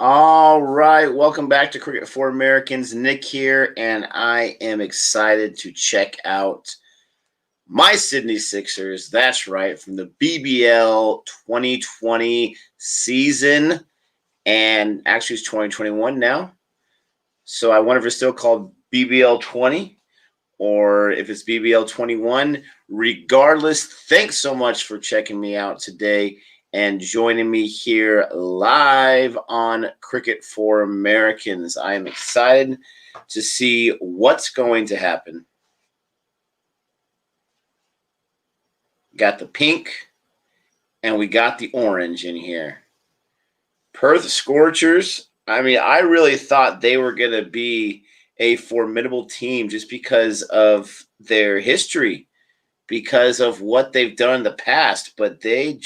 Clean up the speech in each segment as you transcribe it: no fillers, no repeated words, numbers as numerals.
All right, welcome back to Cricket for Americans. Nick here, and I am excited to check out my Sydney Sixers. That's right, from the BBL 2020 season, and actually it's 2021 now. So I wonder if it's still called BBL 20 or if it's BBL 21. Regardless, thanks so much for checking me out today and joining me here live on Cricket for Americans. I am excited to see what's going to happen. Got the pink and we got the orange in here. Perth Scorchers. I mean, I really thought they were going to be a formidable team just because of their history, because of what they've done in the past, but they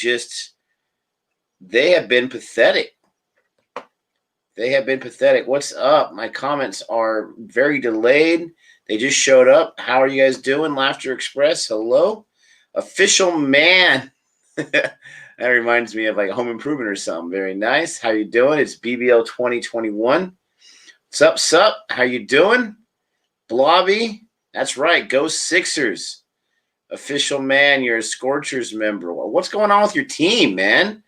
have been pathetic. They have been pathetic. What's up? My comments are very delayed. They just showed up. How are you guys doing? Laughter Express, hello. Official man. That reminds me of like a home improvement or something. Very nice. How you doing? It's BBL 2021. Sup, sup? How you doing? Blobby. That's right. Go Sixers. Official man, you're a Scorchers member. What's going on with your team, man?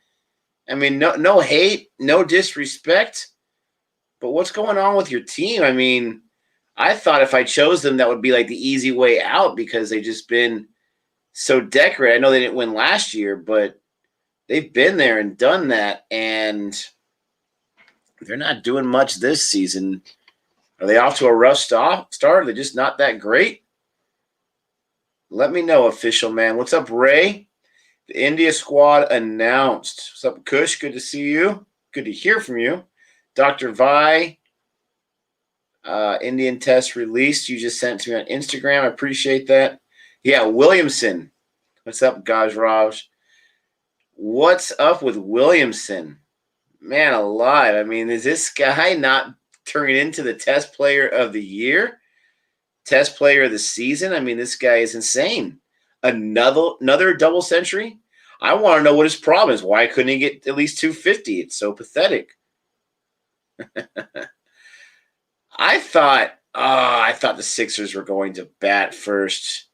I mean, no hate, no disrespect, but what's going on with your team? I mean, I thought if I chose them, that would be like the easy way out because they've just been so decorated. I know they didn't win last year, but they've been there and done that, and they're not doing much this season. Are they off to a rough start? Are they just not that great? Let me know, official man. What's up, Ray? The India squad announced. What's up, Kush? Good to see you. Good to hear from you. Dr. Vi, Indian test released. You just sent to me on Instagram. I appreciate that. Yeah, Williamson. What's up, Gajraj? What's up with Williamson? Man alive. I mean, is this guy not turning into the test player of the year? Test player of the season? I mean, this guy is insane. Another double century? I want to know what his problem is. Why couldn't he get at least 250? It's so pathetic. I thought the Sixers were going to bat first,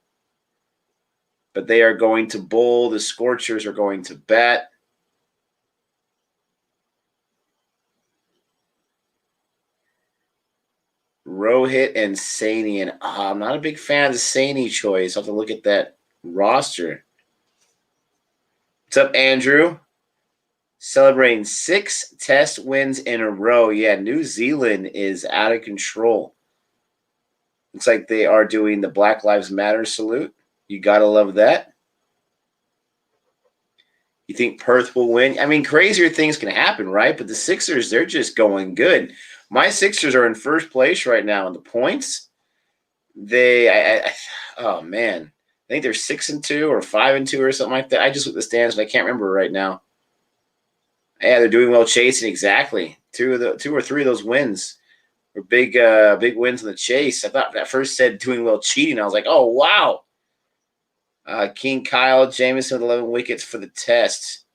but they are going to bowl. The Scorchers are going to bat. Rohit and Saini, and I'm not a big fan of the Saini choice. I'll have to look at that roster. What's up, Andrew? Celebrating 6 test wins in a row. Yeah, New Zealand is out of control. Looks like they are doing the Black Lives Matter salute. You got to love that. You think Perth will win? I mean, crazier things can happen, right? But the Sixers, they're just going good. My Sixers are in first place right now in the points. Oh, man. I think they're 6-2 or 5-2 or something like that. I just looked at the stands, but I can't remember right now. Yeah, they're doing well chasing. Exactly. 2 or 3 of those wins were big wins in the chase. I thought that first said doing well cheating. I was like, oh, wow. King Kyle Jamison with 11 wickets for the test.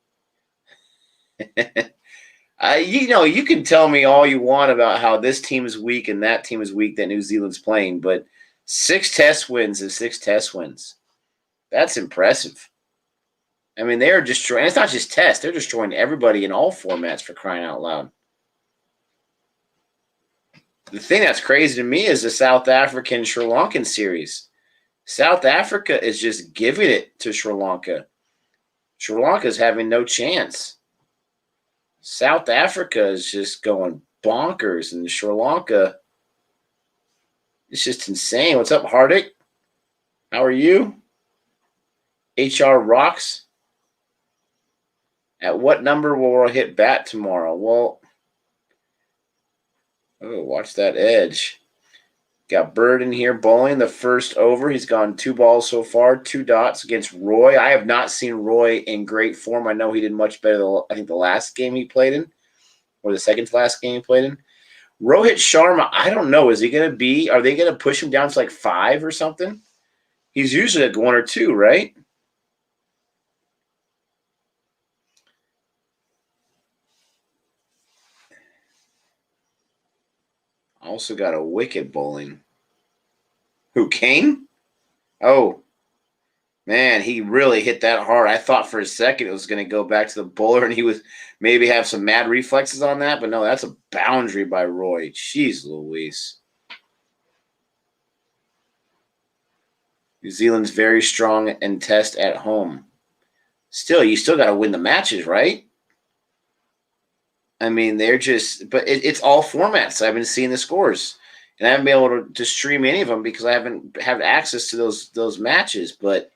You can tell me all you want about how this team is weak and that team is weak that New Zealand's playing, but 6 test wins is 6 test wins. That's impressive. I mean, they are destroying. It's not just tests. They're destroying everybody in all formats, for crying out loud. The thing that's crazy to me is the South African-Sri Lankan series. South Africa is just giving it to Sri Lanka. Sri Lanka is having no chance. South Africa is just going bonkers, and Sri Lanka, it's just insane. What's up, Hardik? How are you? HR rocks. At what number will we hit bat tomorrow? Well, watch that edge. Got Bird in here bowling the first over. He's gone 2 balls so far, 2 dots against Roy. I have not seen Roy in great form. I know he did much better than, I think, the last game he played in, or the second to last game he played in. Rohit Sharma, I don't know. Is he going to be – are they going to push him down to like 5 or something? He's usually at 1 or 2, right? Also got a wicked bowling. Who, Kane? Oh, man, he really hit that hard. I thought for a second it was going to go back to the bowler and he was maybe have some mad reflexes on that, but no, that's a boundary by Roy. Jeez Louise. New Zealand's very strong and test at home. Still, you still got to win the matches, right? I mean, they're just, but it's all formats. I've been seeing the scores, and I haven't been able to stream any of them because I haven't had access to those matches. But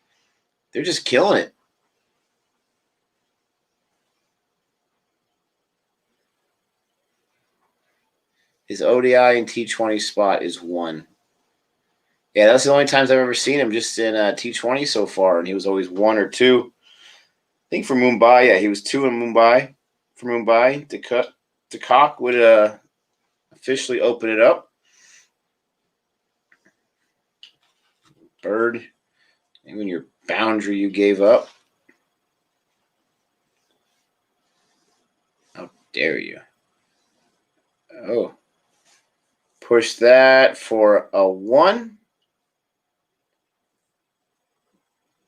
they're just killing it. His ODI and T20 spot is 1. Yeah, that's the only times I've ever seen him, just in T20 so far, and he was always 1 or 2. I think for Mumbai, yeah, he was 2 in Mumbai. For Mumbai, the cock would officially open it up. Bird, even your boundary you gave up. How dare you? Oh. Push that for a 1.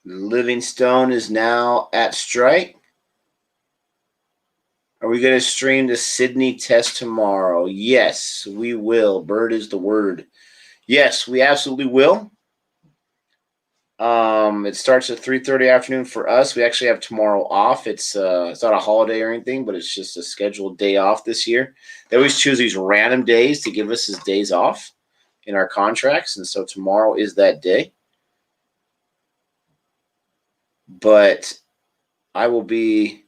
Livingstone is now at strike. Are we going to stream the Sydney test tomorrow? Yes, we will. Bird is the word. Yes, we absolutely will. It starts at 3:30 afternoon for us. We actually have tomorrow off. It's not a holiday or anything, but it's just a scheduled day off this year. They always choose these random days to give us as days off in our contracts, and so tomorrow is that day. But I will be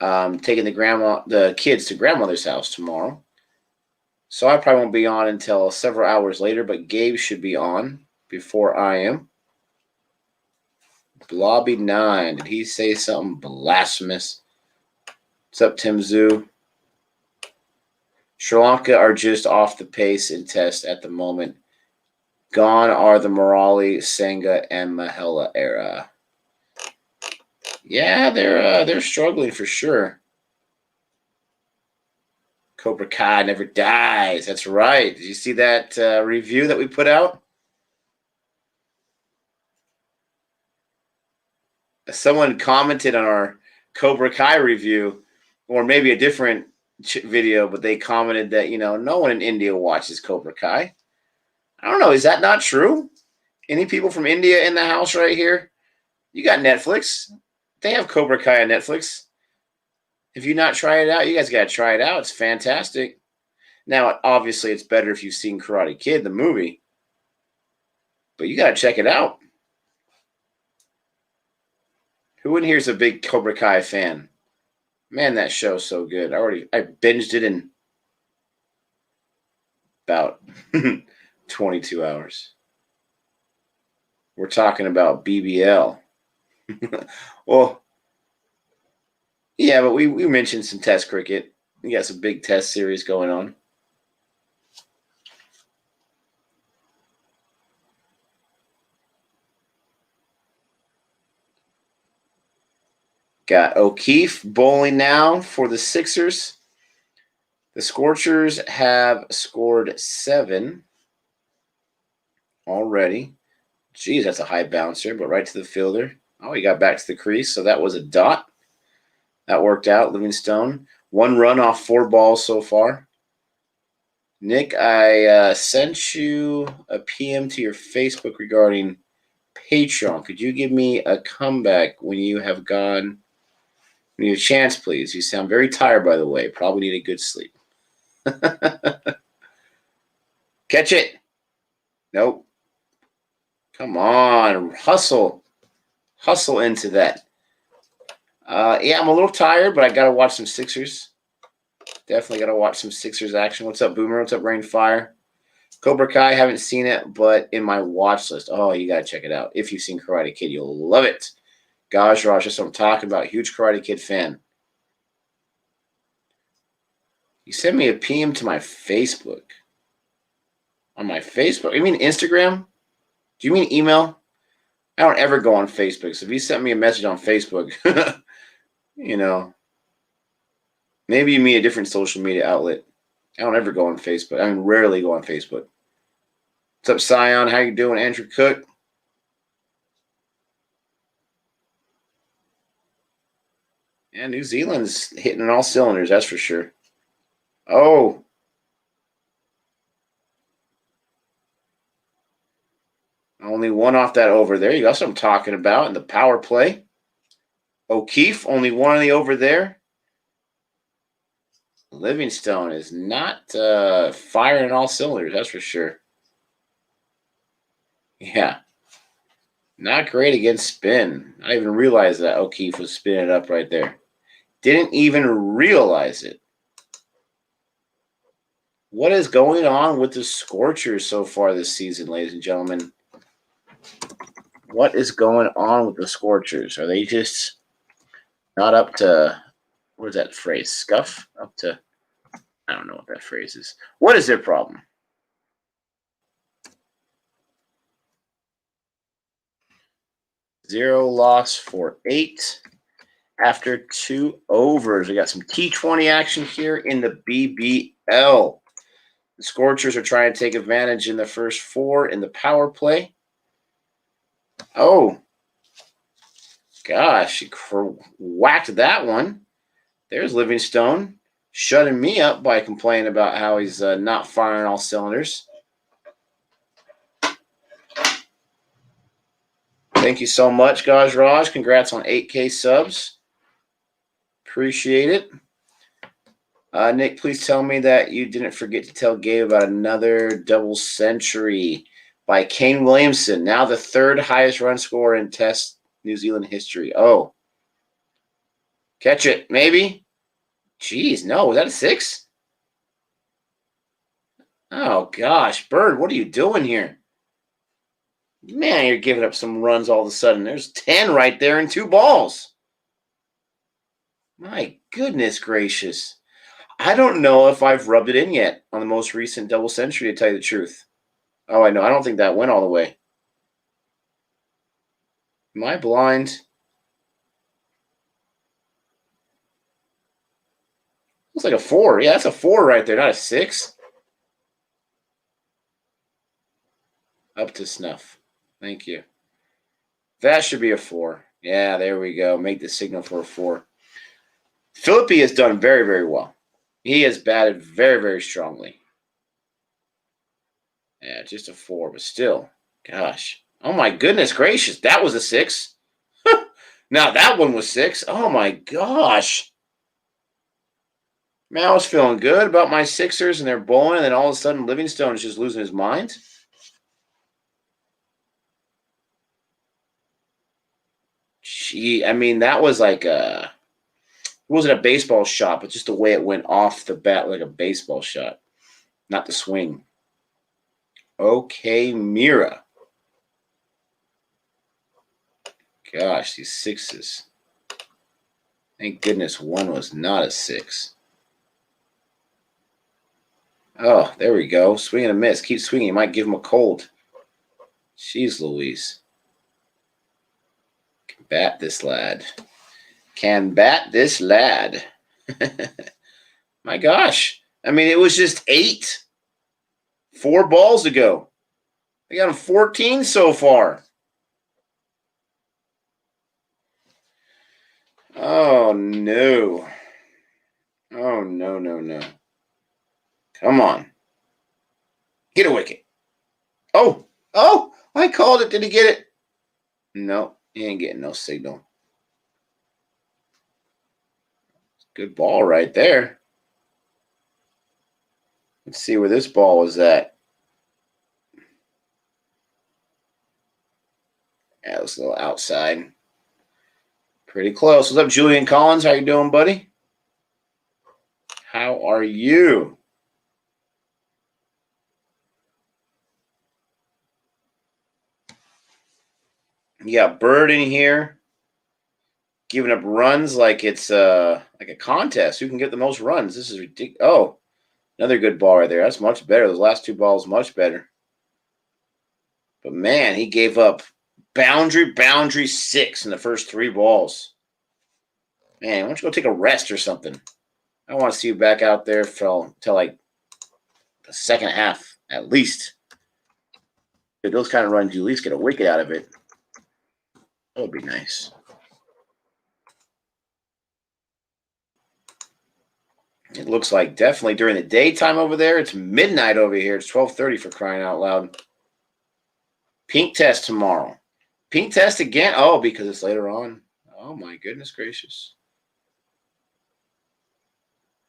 taking the kids to grandmother's house tomorrow. So I probably won't be on until several hours later, but Gabe should be on before I am. Blobby 9. Did he say something blasphemous? What's up, Tim Zoo? Sri Lanka are just off the pace in test at the moment. Gone are the Morali, Sangha, and Mahela era. Yeah, they're struggling for sure. Cobra Kai never dies. That's right. Did you see that review that we put out? Someone commented on our Cobra Kai review, or maybe a different video, but they commented that, no one in India watches Cobra Kai. I don't know. Is that not true? Any people from India in the house right here? You got Netflix. They have Cobra Kai on Netflix. If you not try it out, you guys got to try it out. It's fantastic. Now, obviously, it's better if you've seen Karate Kid, the movie. But you got to check it out. Who in here is a big Cobra Kai fan? Man, that show's so good. I binged it in about 22 hours. We're talking about BBL. Well, yeah, but we mentioned some test cricket. We got some big test series going on. Got O'Keefe bowling now for the Sixers. The Scorchers have scored 7 already. Geez, that's a high bouncer, but right to the fielder. Oh, he got back to the crease, so that was a dot. That worked out. Livingstone. 1 run off 4 balls so far. Nick, I sent you a PM to your Facebook regarding Patreon. Could you give me a comeback when you have gone? When you have a chance, please. You sound very tired, by the way. Probably need a good sleep. Catch it. Nope. Come on. Hustle. Hustle into that. Yeah, I'm a little tired, but I got to watch some Sixers. Definitely got to watch some Sixers action. What's up, Boomer? What's up, Rainfire? Cobra Kai, haven't seen it, but in my watch list. Oh, you got to check it out. If you've seen Karate Kid, you'll love it. Gosh, Raj, that's what I'm talking about. Huge Karate Kid fan. You sent me a PM to my Facebook. On my Facebook? You mean Instagram? Do you mean email? I don't ever go on Facebook. So if you sent me a message on Facebook, maybe you mean a different social media outlet. I don't ever go on Facebook. I mean, rarely go on Facebook. What's up, Scion? How you doing, Andrew Cook? Yeah, New Zealand's hitting on all cylinders, that's for sure. Oh. Only one off that over there. You got what I'm talking about in the power play. O'Keefe, only one on the over there. Livingstone is not firing all cylinders, that's for sure. Yeah. Not great against spin. I didn't even realize that O'Keefe was spinning up right there. Didn't even realize it. What is going on with the Scorchers so far this season, ladies and gentlemen? What is going on with the Scorchers? Are they just not up to, what is that phrase? Scuff? Up to, I don't know what that phrase is. What is their problem? Zero loss for 8 after 2 overs. We got some T20 action here in the BBL. The Scorchers are trying to take advantage in the first 4 in the power play. Oh, gosh, he whacked that one. There's Livingstone shutting me up by complaining about how he's not firing all cylinders. Thank you so much, Gaj Raj. Congrats on 8K subs. Appreciate it. Nick, please tell me that you didn't forget to tell Gabe about another double century by Kane Williamson, now the 3rd highest run scorer in Test New Zealand history. Oh. Catch it, maybe? Jeez, no. Was that a 6? Oh, gosh. Bird, what are you doing here? Man, you're giving up some runs all of a sudden. There's 10 right there and 2 balls. My goodness gracious. I don't know if I've rubbed it in yet on the most recent double century, to tell you the truth. Oh, I know. I don't think that went all the way. Am I blind? Looks like a 4. Yeah, that's a 4 right there, not a 6. Up to snuff. Thank you. That should be a 4. Yeah, there we go. Make the signal for a 4. Philippi has done very, very well. He has batted very, very strongly. Yeah, just a 4, but still. Gosh. Oh, my goodness gracious. That was a 6. Now, that one was 6. Oh, my gosh. Man, I was feeling good about my Sixers and they're bowling, and then all of a sudden Livingstone is just losing his mind. Gee, I mean, that was like it wasn't a baseball shot, but just the way it went off the bat like a baseball shot, not the swing. Okay, Mira. Gosh, these 6s. Thank goodness one was not a 6. Oh, there we go. Swing and a miss. Keep swinging. You might give him a cold. Jeez Louise. Can bat this lad. Can bat this lad. My gosh. I mean, it was just 8. 4 balls to go. They got him 14 so far. Oh, no. Oh, no, no, no. Come on. Get a wicket. Oh, I called it. Did he get it? No, he ain't getting no signal. Good ball right there. Let's see where this ball was at. Yeah, it was a little outside. Pretty close. What's up, Julian Collins? How you doing, buddy? How are you? You got Bird in here giving up runs like it's like a contest. Who can get the most runs? This is ridiculous. Oh, another good ball right there. That's much better. Those last 2 balls much better. But, man, he gave up boundary 6 in the first 3 balls. Man, why don't you go take a rest or something? I want to see you back out there till like the second half at least. If those kind of runs, you at least get a wicket out of it. That would be nice. It looks like definitely during the daytime over there. It's midnight over here. It's 12:30 for crying out loud. Pink test tomorrow. Pink test again? Oh, because it's later on. Oh, my goodness gracious.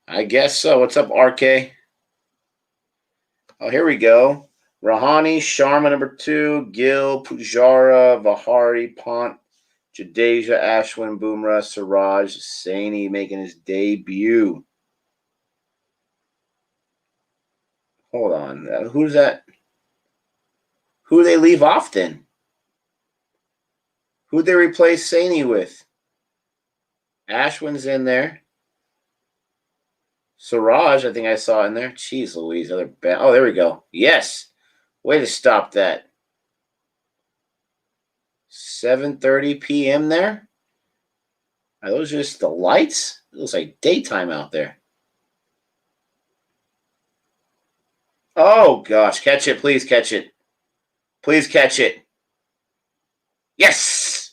I guess so. What's up, RK? Oh, here we go. Rahani, Sharma, number 2, Gill, Pujara, Vihari, Pont, Jadeja, Ashwin, Bumrah, Siraj, Saini making his debut. Hold on. Who's that? Who do they leave off then? Who'd they replace Saini with? Ashwin's in there. Siraj, I think I saw in there. Jeez Louise. Oh, there we go. Yes. Way to stop that. 7:30 p.m. there? Are those just the lights? It looks like daytime out there. Oh, gosh. Catch it. Please catch it. Please catch it. Yes.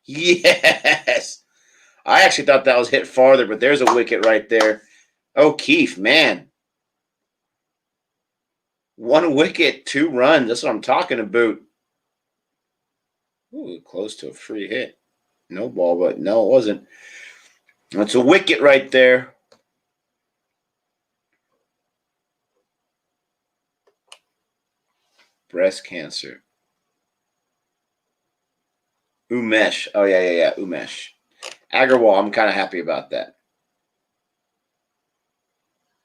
Yes. I actually thought that was hit farther, but there's a wicket right there. O'Keefe, man. 1 wicket, 2 runs. That's what I'm talking about. Ooh, close to a free hit. No ball, but no, it wasn't. That's a wicket right there. Breast cancer. Umesh. Oh, yeah. Umesh. Agarwal, I'm kind of happy about that.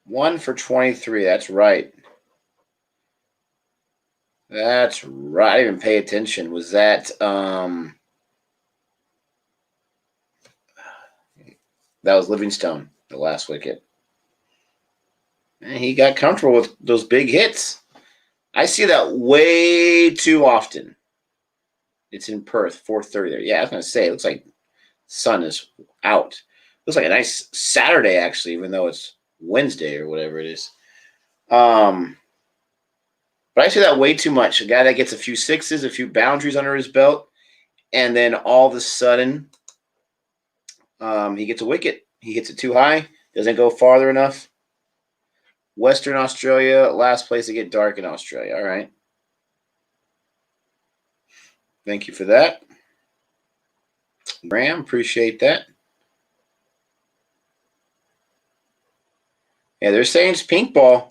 1 for 23. That's right. That's right. I didn't even pay attention. Was that that was Livingstone, the last wicket. And he got comfortable with those big hits. I see that way too often. It's in Perth, 4:30 there. Yeah, I was going to say, it looks like the sun is out. Looks like a nice Saturday, actually, even though it's Wednesday or whatever it is. But I see that way too much. A guy that gets a few sixes, a few boundaries under his belt, and then all of a sudden he gets a wicket. He hits it too high, doesn't go farther enough. Western Australia, last place to get dark in Australia. All right. Thank you for that. Graham, appreciate that. Yeah, they're saying it's pink ball.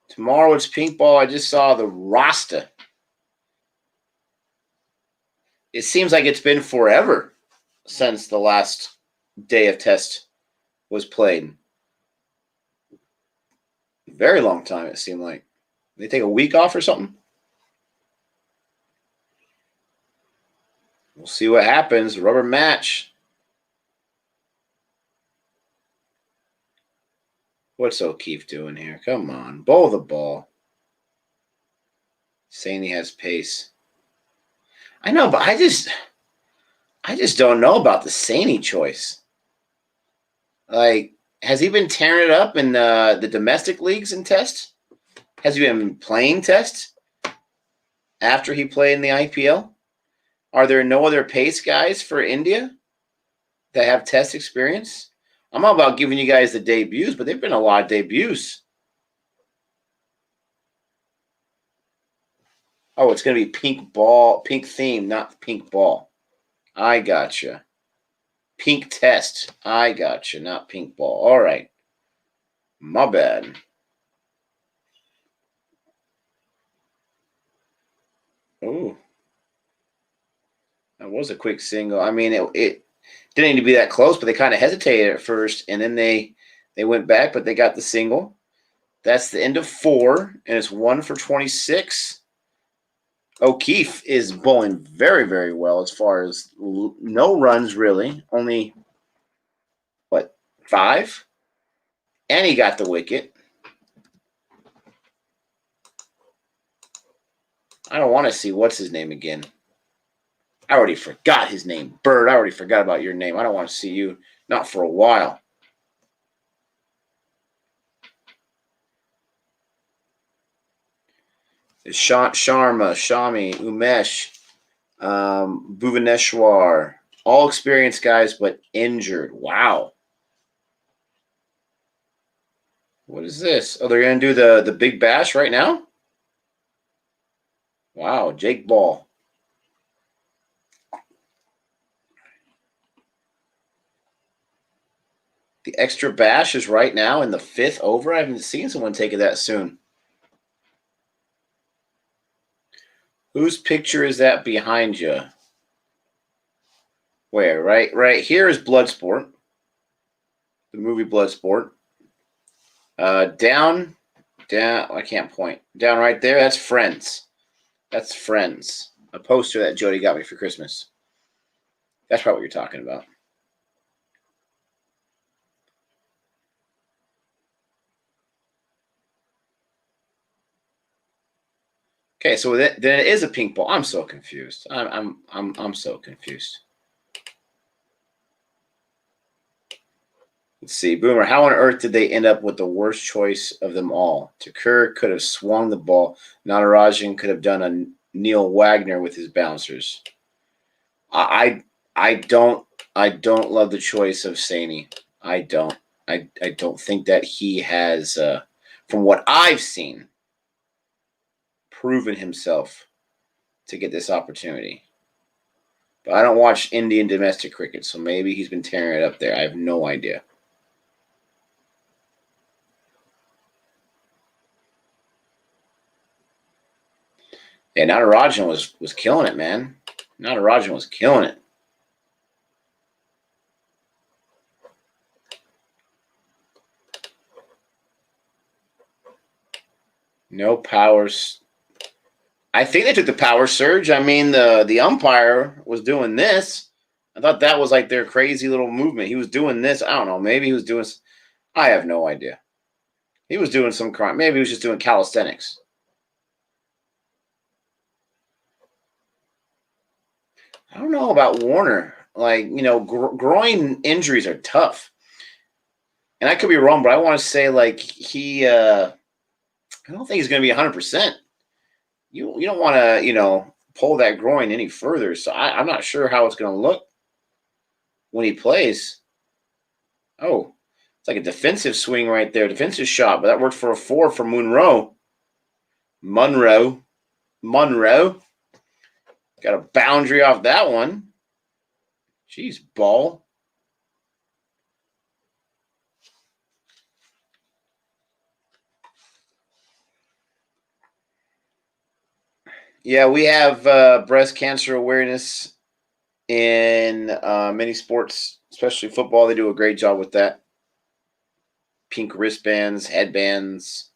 Tomorrow it's pink ball. I just saw the roster. It seems like it's been forever since the last day of test was played. Very long time, it seemed like. They take a week off or something? We'll see what happens. Rubber match. What's O'Keefe doing here? Come on. Bowl the ball. Saying he has pace. I know, but I just don't know about the Saini choice. Like, has he been tearing it up in the domestic leagues in test? Has he been playing test after he played in the IPL? Are there no other pace guys for India that have test experience? I'm all about giving you guys the debuts, but there've been a lot of debuts. Oh, it's going to be pink ball, pink theme, not pink ball. I gotcha. Pink test. I gotcha, not pink ball. All right. My bad. Oh. That was a quick single. I mean, it didn't need to be that close, but they kind of hesitated at first, and then they went back, but they got the single. That's the end of 4, and it's 1 for 26. O'Keefe is bowling very, very well as far as no runs, really. Only, 5? And he got the wicket. I don't want to see what's his name again. I already forgot his name. Bird, I already forgot about your name. I don't want to see you. Not for a while. Sharma, Shami, Umesh, Bhuvaneshwar. All experienced guys, but injured. Wow. What is this? Oh, they're going to do the Big Bash right now? Wow, Jake Ball. The extra bash is right now in the 5th over. I haven't seen someone take it that soon. Whose picture is that behind you? Where? Right here is Bloodsport. The movie Bloodsport. Down. I can't point. Down right there, that's Friends. That's Friends. A poster that Jody got me for Christmas. That's probably what you're talking about. Okay, so then it is a pink ball. I'm so confused. I'm so confused. Let's see, Boomer. How on earth did they end up with the worst choice of them all? Takur could have swung the ball. Natarajan could have done a Neil Wagner with his bouncers. I don't love the choice of Saini. I don't think that he has, from what I've seen, proven himself to get this opportunity. But I don't watch Indian domestic cricket, so maybe he's been tearing it up there. I have no idea. Yeah, Natarajan was killing it, man. Natarajan was killing it. No powers. I think they took the power surge. I mean, the umpire was doing this. I thought that was like their crazy little movement. He was doing this. I don't know. Maybe he was doing. I have no idea. He was doing some crime. Maybe he was just doing calisthenics. I don't know about Warner. Like, you know, groin injuries are tough. And I could be wrong, but I want to say, like, I don't think he's going to be 100%. You don't want to, you know, pull that groin any further. So I'm not sure how it's going to look when he plays. Oh, it's like a defensive swing right there. Defensive shot, but that worked for a 4 for Monroe. Monroe. Got a boundary off that one. Jeez, ball. Yeah, we have breast cancer awareness in many sports, especially football. They do a great job with that. Pink wristbands, headbands,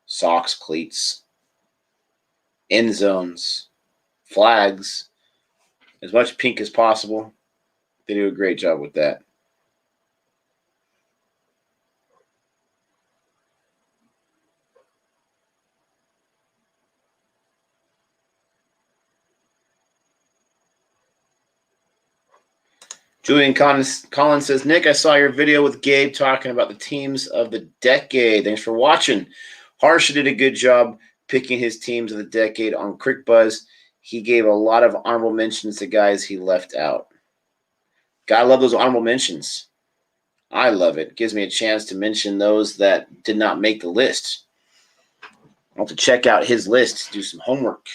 socks, cleats, end zones, flags, as much pink as possible. They do a great job with that. Julian Collins says, Nick, I saw your video with Gabe talking about the teams of the decade. Thanks for watching. Harsha did a good job picking his teams of the decade on CrickBuzz. He gave a lot of honorable mentions to guys he left out. Gotta love those honorable mentions. I love it. Gives me a chance to mention those that did not make the list. I'll have to check out his list, do some homework.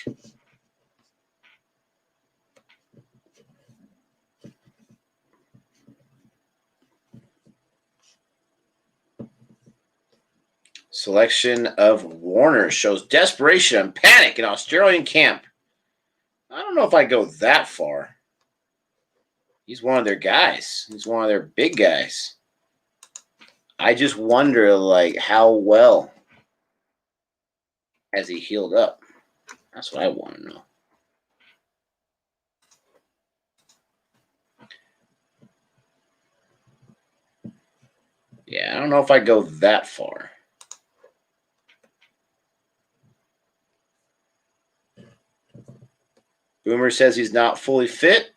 Selection of Warner shows desperation and panic in Australian camp. I don't know if I go that far. He's one of their guys. He's one of their big guys. I just wonder, like, how well has he healed up? That's what I want to know. Yeah, I don't know if I go that far. Boomer says he's not fully fit.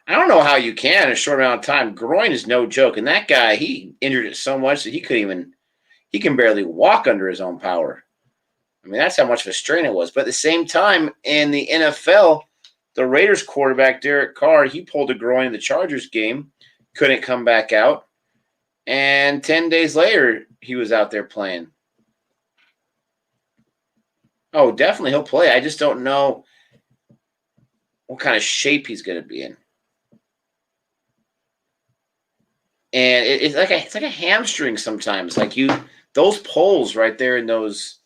I don't know how you can in a short amount of time. Groin is no joke. And that guy, he injured it so much that he can barely walk under his own power. I mean, that's how much of a strain it was. But at the same time, in the NFL, the Raiders quarterback, Derek Carr, he pulled a groin in the Chargers game, couldn't come back out. And 10 days later, he was out there playing. Oh, definitely he'll play. I just don't know what kind of shape he's going to be in. And it's like a hamstring sometimes. Like those poles right there in those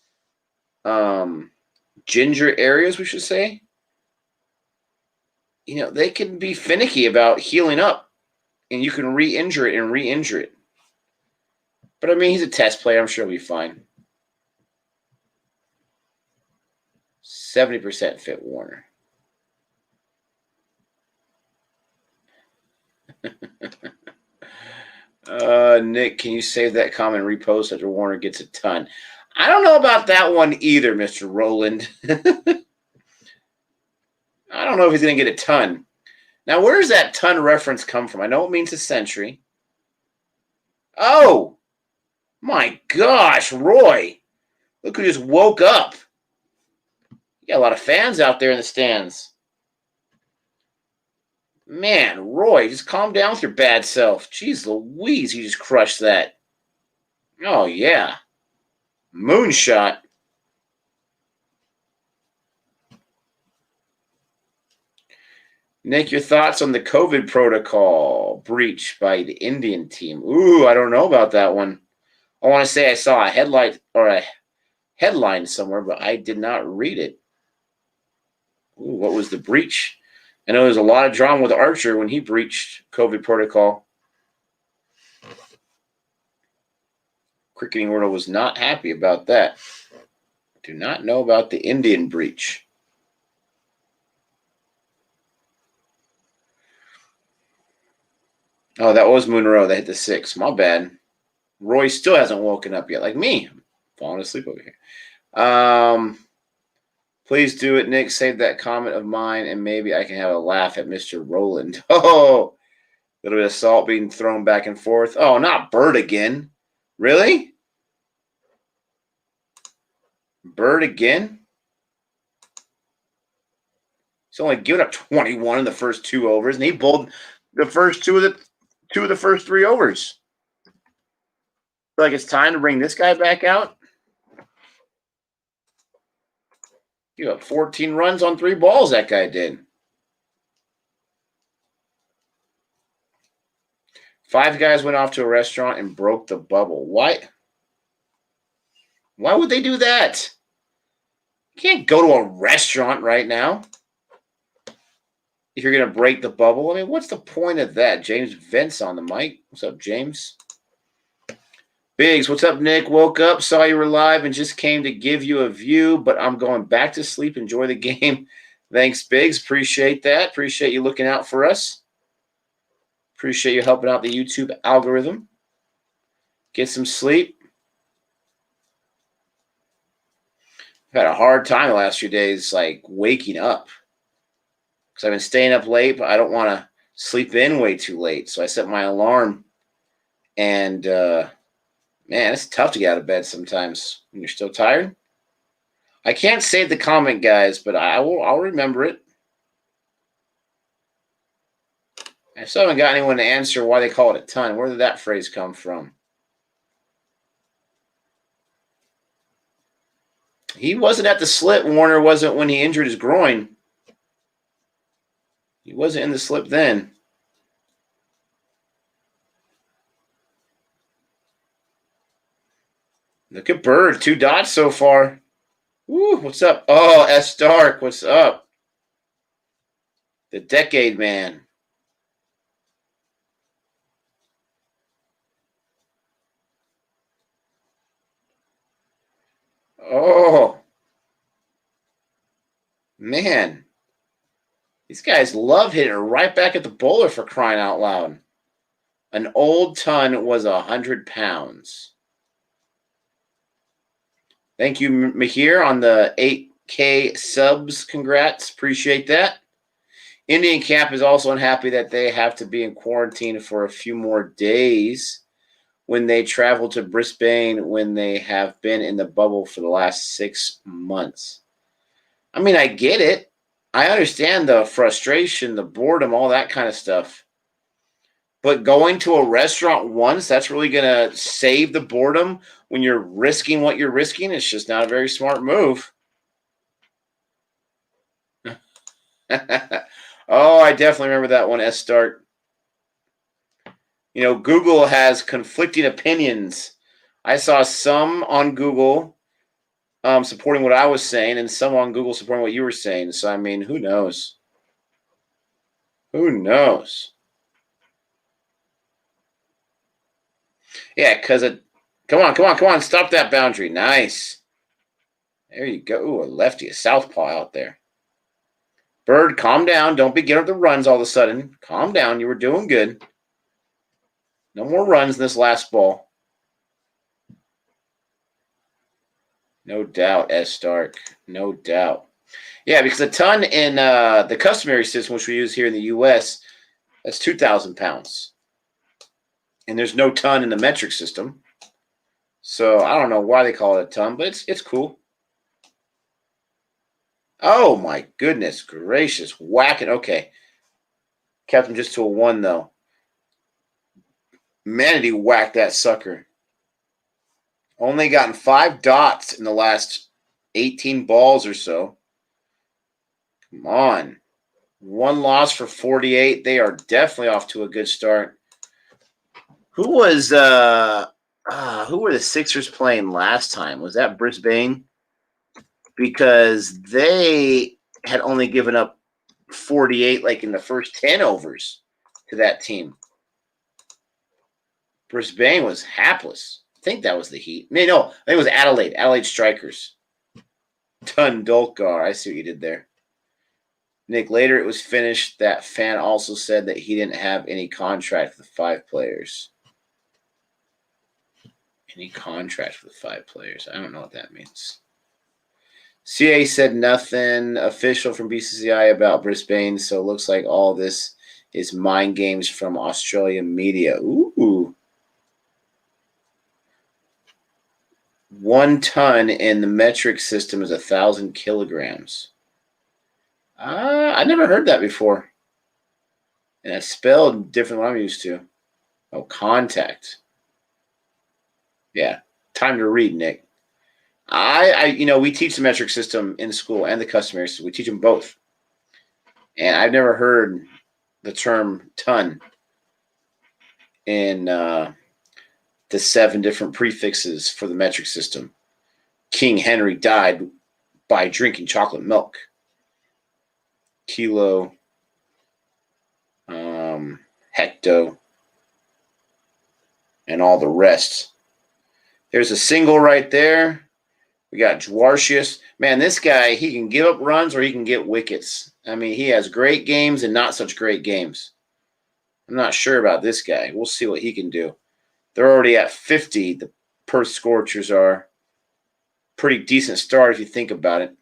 ginger areas, we should say, they can be finicky about healing up, and you can re-injure it. But I mean, he's a test player. I'm sure he'll be fine. 70% fit Warner. Nick, can you save that comment and repost after Warner gets a ton? I don't know about that one either, Mr. Roland. I don't know if he's going to get a ton. Now, where does that ton reference come from? I know it means a century. Oh, my gosh, Roy. Look who just woke up. You got a lot of fans out there in the stands. Man, Roy, just calm down with your bad self. Jeez Louise, you just crushed that. Oh, yeah. Moonshot. Nick, your thoughts on the COVID protocol breach by the Indian team? Ooh, I don't know about that one. I want to say I saw a headline somewhere, but I did not read it. Ooh, what was the breach? I know there's a lot of drama with Archer when he breached COVID protocol. Cricketing World was not happy about that. Do not know about the Indian breach. Oh, that was Monroe. They hit the 6. My bad. Roy still hasn't woken up yet, like me. I'm falling asleep over here. Please do it, Nick. Save that comment of mine, and maybe I can have a laugh at Mr. Roland. Oh, a little bit of salt being thrown back and forth. Oh, not Bird again. Really? Bird again? He's only given up 21 in the first 2 overs, and he bowled the first two of the first 3 overs. Feel like it's time to bring this guy back out. You got 14 runs on 3 balls, that guy did. 5 guys went off to a restaurant and broke the bubble. Why would they do that? You can't go to a restaurant right now if you're going to break the bubble. I mean, what's the point of that? James Vince on the mic. What's up, James? Biggs, what's up, Nick? Woke up, saw you were live, and just came to give you a view, but I'm going back to sleep. Enjoy the game. Thanks, Biggs. Appreciate that. Appreciate you looking out for us. Appreciate you helping out the YouTube algorithm. Get some sleep. I've had a hard time the last few days, like, waking up. Because I've been staying up late, but I don't want to sleep in way too late. So I set my alarm, and man, it's tough to get out of bed sometimes when you're still tired. I can't save the comment, guys, but I'll remember it. I still haven't got anyone to answer why they call it a ton. Where did that phrase come from? He wasn't at the slip. Warner wasn't when he injured his groin. He wasn't in the slip then. Look at Bird. 2 dots so far. Woo, what's up? Oh, S. Stark, what's up? The Decade Man. Oh. Man. These guys love hitting right back at the bowler, for crying out loud. An old ton was 100 pounds. Thank you, Mahir, on the 8K subs. Congrats. Appreciate that. Indian Camp is also unhappy that they have to be in quarantine for a few more days. when they travel to Brisbane when they have been in the bubble for the last 6 months. I mean, I get it. I understand the frustration, the boredom, all that kind of stuff. But going to a restaurant once, that's really going to save the boredom when you're risking what you're risking. It's just not a very smart move. Oh, I definitely remember that one, S. Stark. You know, Google has conflicting opinions. I saw some on Google supporting what I was saying and some on Google supporting what you were saying. So, I mean, who knows? Who knows? Yeah, because it. Come on. Stop that boundary. Nice. There you go. Ooh, a lefty, a southpaw out there. Bird, calm down. Don't be getting up the runs all of a sudden. Calm down. You were doing good. No more runs in this last ball. No doubt, S. Stark. No doubt. Yeah, because a ton in the customary system, which we use here in the U.S., that's 2,000 pounds. And there's no ton in the metric system. So I don't know why they call it a ton, but it's cool. Oh, my goodness gracious. Whacking. Okay. Kept him just to a 1, though. Manatee whacked that sucker. Only gotten 5 dots in the last 18 balls or so. Come on. 1 loss for 48. They are definitely off to a good start. Who were the Sixers playing last time? Was that Brisbane? Because they had only given up 48 like in the first 10 overs to that team. Brisbane was hapless. I think that was the Heat. No, I think it was Adelaide. Adelaide Strikers. Tundolkar. I see what you did there. Nick, later it was finished. That fan also said that he didn't have any contract with the 5 players. Any contract with 5 players. I don't know what that means. CA said nothing official from BCCI about Brisbane, so it looks like all this is mind games from Australian media. Ooh. 1 ton in the metric system is 1,000 kilograms. I never heard that before. And it's spelled different than what I'm used to. Oh, contact. Yeah. Time to read, Nick. We teach the metric system in school and the customary system. We teach them both. And I've never heard the term ton in the 7 different prefixes for the metric system. King Henry died by drinking chocolate milk. Kilo, hecto, and all the rest. There's a single right there. We got Dwarcius. Man, this guy, he can give up runs or he can get wickets. I mean, he has great games and not such great games. I'm not sure about this guy. We'll see what he can do. They're already at 50. The Perth Scorchers are. Pretty decent start if you think about it.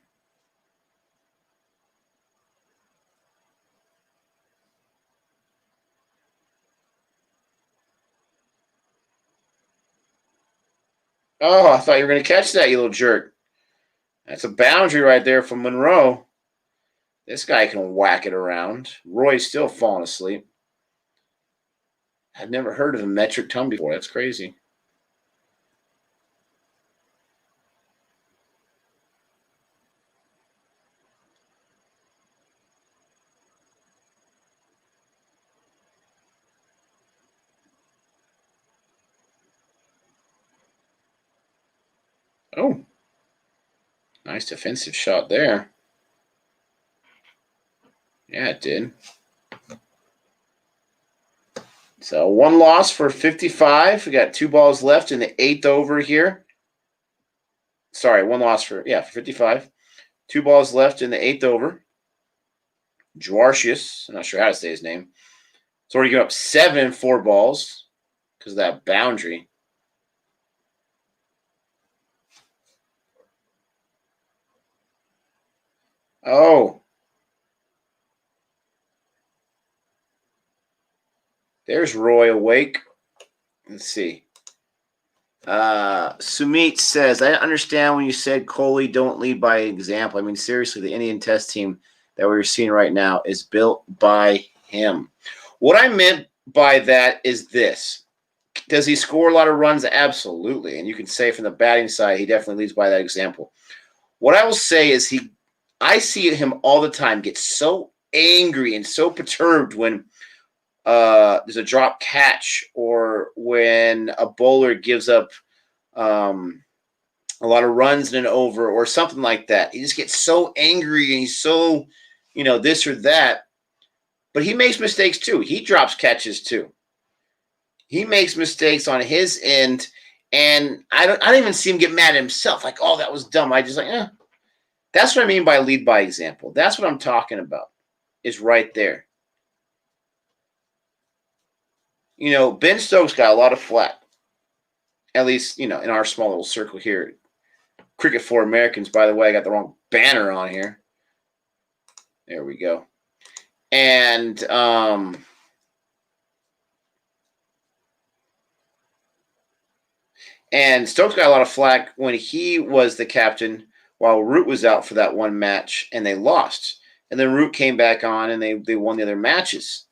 Oh, I thought you were going to catch that, you little jerk. That's a boundary right there from Monroe. This guy can whack it around. Roy's still falling asleep. I've never heard of a metric ton before. That's crazy. Oh, nice defensive shot there. Yeah, it did. So 1 loss for 55. We got 2 balls left in the 8th over here. Sorry, 1 loss for 55. 2 balls left in the 8th over. Dwarcius, I'm not sure how to say his name. It's already given up 7 in 4 balls because of that boundary. Oh. There's Roy awake. Let's see. Sumit says, I understand when you said Kohli don't lead by example. I mean, seriously, the Indian Test team that we're seeing right now is built by him. What I meant by that is this. Does he score a lot of runs? Absolutely. And you can say from the batting side, he definitely leads by that example. What I will say is I see him all the time get so angry and so perturbed when there's a drop catch or when a bowler gives up a lot of runs in an over or something like that. He just gets so angry and he's so, this or that. But he makes mistakes too. He drops catches too. He makes mistakes on his end, and I don't even see him get mad at himself. Like, oh, that was dumb. I just That's what I mean by lead by example. That's what I'm talking about. Is right there. Ben Stokes got a lot of flack. At least, in our small little circle here. Cricket for Americans, by the way, I got the wrong banner on here. There we go. And Stokes got a lot of flack when he was the captain while Root was out for that one match, and they lost. And then Root came back on, and they won the other matches.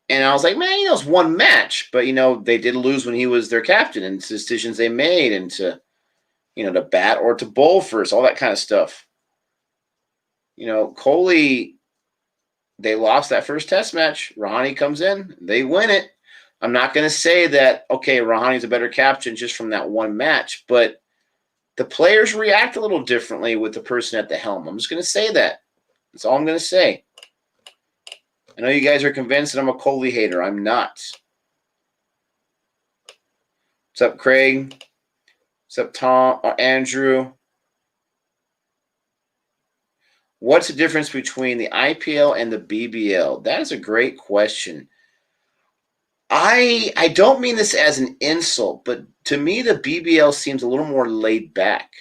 And I was like, man, it's one match. But, they did lose when he was their captain, and decisions they made, and to bat or to bowl first, all that kind of stuff. Kohli, they lost that first test match. Rahane comes in, they win it. I'm not going to say that, okay, Rahane's a better captain just from that one match, but the players react a little differently with the person at the helm. I'm just going to say that. That's all I'm going to say. I know you guys are convinced that I'm a Kohli hater. I'm not. What's up, Craig? What's up, Tom or Andrew? What's the difference between the IPL and the BBL? That is a great question. I don't mean this as an insult, but to me, the BBL seems a little more laid back.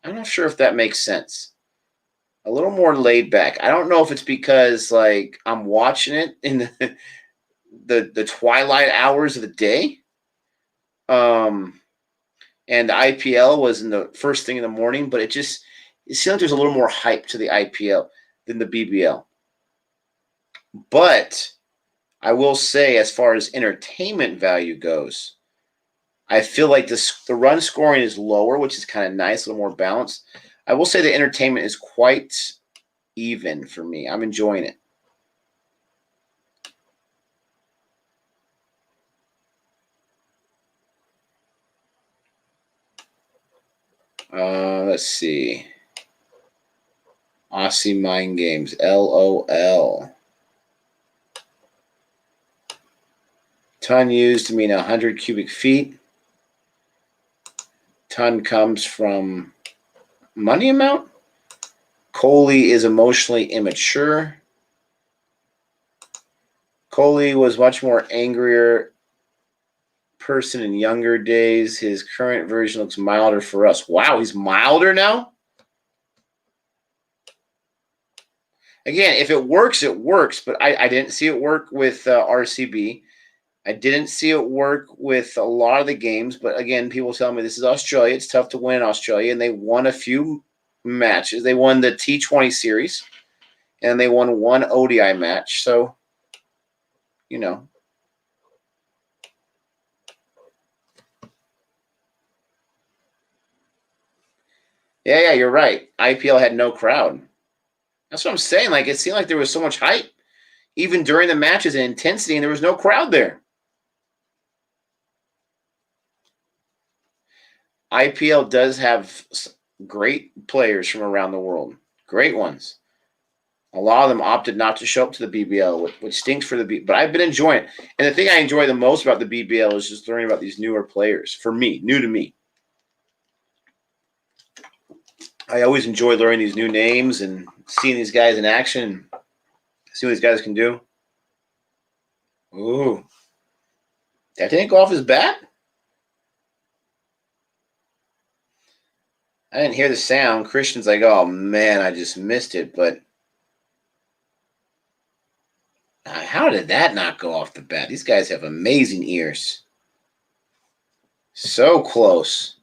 I'm not sure if that makes sense. A little more laid back. I don't know if it's because I'm watching it in the twilight hours of the day. And the IPL was in the first thing in the morning, but it seems like there's a little more hype to the IPL than the BBL. But I will say, as far as entertainment value goes, I feel like the run scoring is lower, which is kind of nice, a little more balanced. I will say the entertainment is quite even for me. I'm enjoying it. Let's see. Aussie Mind Games. LOL. Ton used to mean 100 cubic feet. Ton comes from money amount. Kohli is emotionally immature. Kohli was much more angrier person in younger days. His current version looks milder for us. Wow, he's milder now? Again, if it works, it works. But I didn't see it work with RCB. I didn't see it work with a lot of the games. But again, people tell me this is Australia. It's tough to win in Australia. And they won a few matches. They won the T20 series. And they won one ODI match. So, Yeah, you're right. IPL had no crowd. That's what I'm saying. It seemed like there was so much hype, even during the matches and intensity, and there was no crowd there. IPL does have great players from around the world. Great ones. A lot of them opted not to show up to the BBL, which stinks for the BBL. But I've been enjoying it. And the thing I enjoy the most about the BBL is just learning about these newer players. For me, new to me. I always enjoy learning these new names and seeing these guys in action, see what these guys can do. Ooh. That didn't go off his bat? I didn't hear the sound. Christian's like, oh, man, I just missed it. But how did that not go off the bat? These guys have amazing ears. So close.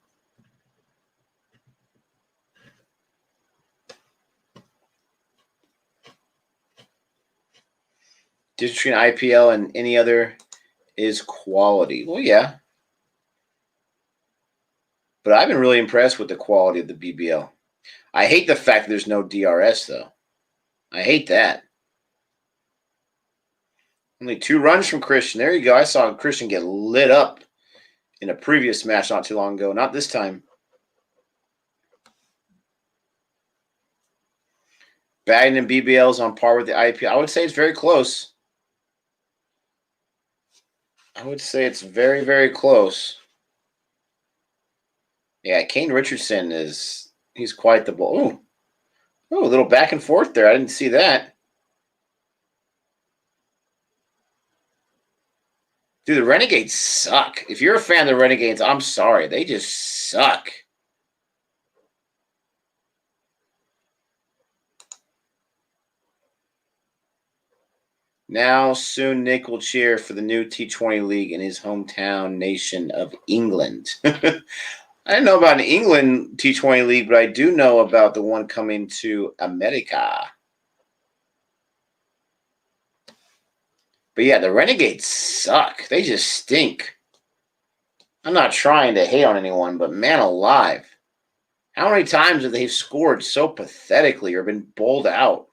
Difference between IPL and any other is quality. Well, yeah. But I've been really impressed with the quality of the BBL. I hate the fact that there's no DRS, though. I hate that. Only 2 runs from Christian. There you go. I saw Christian get lit up in a previous match not too long ago. Not this time. Batting and BBL's on par with the IPL. I would say it's very close. I would say it's very, very close. Yeah, Kane Richardson he's quite the ball. Ooh, a little back and forth there. I didn't see that. Dude, the Renegades suck. If you're a fan of the Renegades, I'm sorry. They just suck. Now, soon Nick will cheer for the new T20 league in his hometown nation of England. I didn't know about an England T20 league, but I do know about the one coming to America. But yeah, the Renegades suck. They just stink. I'm not trying to hate on anyone, but man alive. How many times have they scored so pathetically or been bowled out?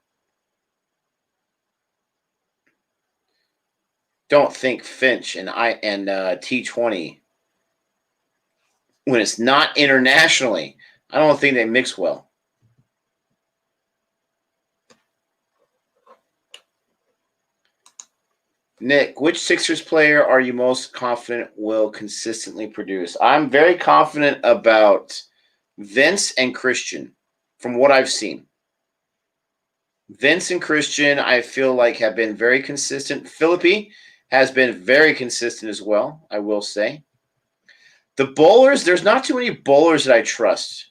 Don't think Finch and T20 when it's not internationally. I don't think they mix well. Nick, which Sixers player are you most confident will consistently produce? I'm very confident about Vince and Christian from what I've seen. Vince and Christian, I feel like, have been very consistent. Philippi has been very consistent as well, I will say. The bowlers, there's not too many bowlers that I trust.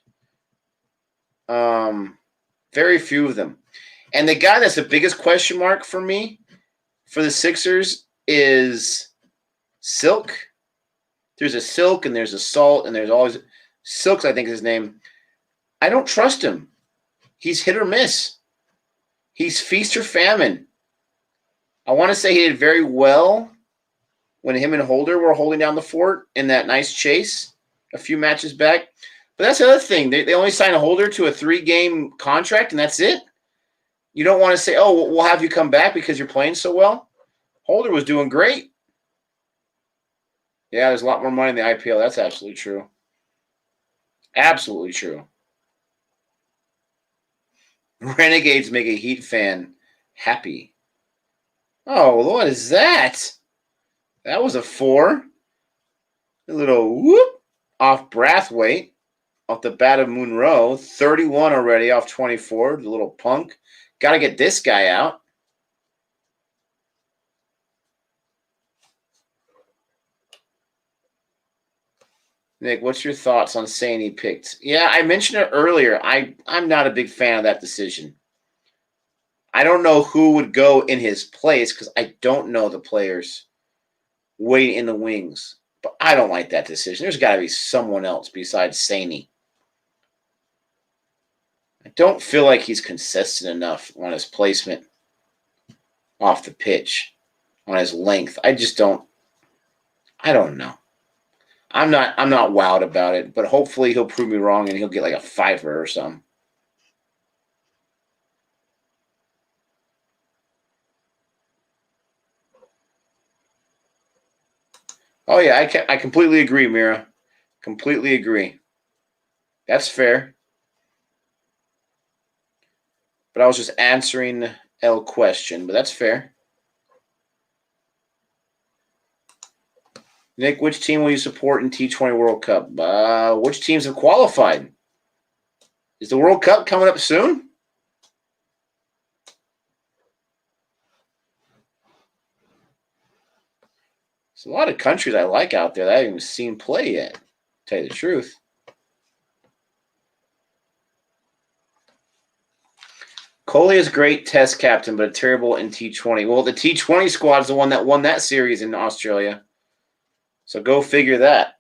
Very few of them. And the guy that's the biggest question mark for me for the Sixers is Silk. There's a Silk and there's a Salt and there's always Silk's, I think, is his name. I don't trust him. He's hit or miss. He's feast or famine. I want to say he did very well when him and Holder were holding down the fort in that nice chase a few matches back. But that's the other thing. They only signed a Holder to a 3-game contract, and that's it. You don't want to say, oh, we'll have you come back because you're playing so well. Holder was doing great. Yeah, there's a lot more money in the IPL. That's absolutely true. Absolutely true. Renegades make a Heat fan happy. Oh, what is that? That was a 4. A little whoop off Brathwaite, off the bat of Monroe. 31 already off 24. The little punk. Got to get this guy out. Nick, what's your thoughts on saying he picked? Yeah, I mentioned it earlier. I'm not a big fan of that decision. I don't know who would go in his place because I don't know the players waiting in the wings. But I don't like that decision. There's got to be someone else besides Saini. I don't feel like he's consistent enough on his placement off the pitch, on his length. I just don't. I don't know. I'm not wowed about it, but hopefully he'll prove me wrong and he'll get like a 5 or something. Oh, yeah, I completely agree, Mira. Completely agree. That's fair. But I was just answering L question, but that's fair. Nick, which team will you support in T20 World Cup? Which teams have qualified? Is the World Cup coming up soon? There's a lot of countries I like out there that I haven't even seen play yet, to tell you the truth. Kohli is great test captain, but terrible in T20. Well, the T20 squad is the one that won that series in Australia. So go figure that.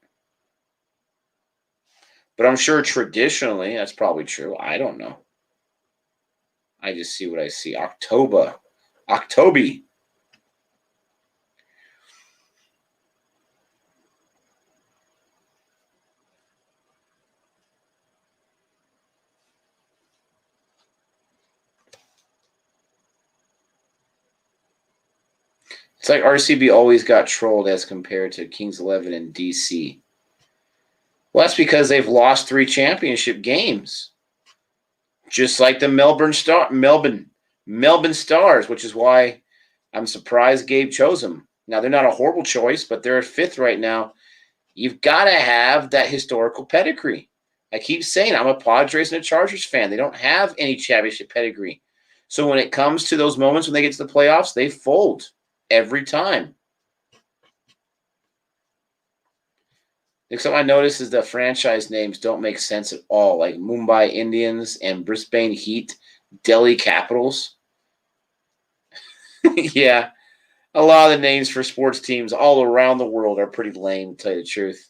But I'm sure traditionally that's probably true. I don't know. I just see what I see. October. Octoby. It's like RCB always got trolled as compared to Kings 11 and DC. Well, that's because they've lost 3 championship games. Just like the Melbourne Stars, which is why I'm surprised Gabe chose them. Now, they're not a horrible choice, but they're at 5th right now. You've got to have that historical pedigree. I keep saying I'm a Padres and a Chargers fan. They don't have any championship pedigree. So when it comes to those moments when they get to the playoffs, they fold every time. Something I noticed is the franchise names don't make sense at all, like Mumbai Indians and Brisbane Heat, Delhi Capitals. Yeah, a lot of the names for sports teams all around the world are pretty lame, to tell you the truth.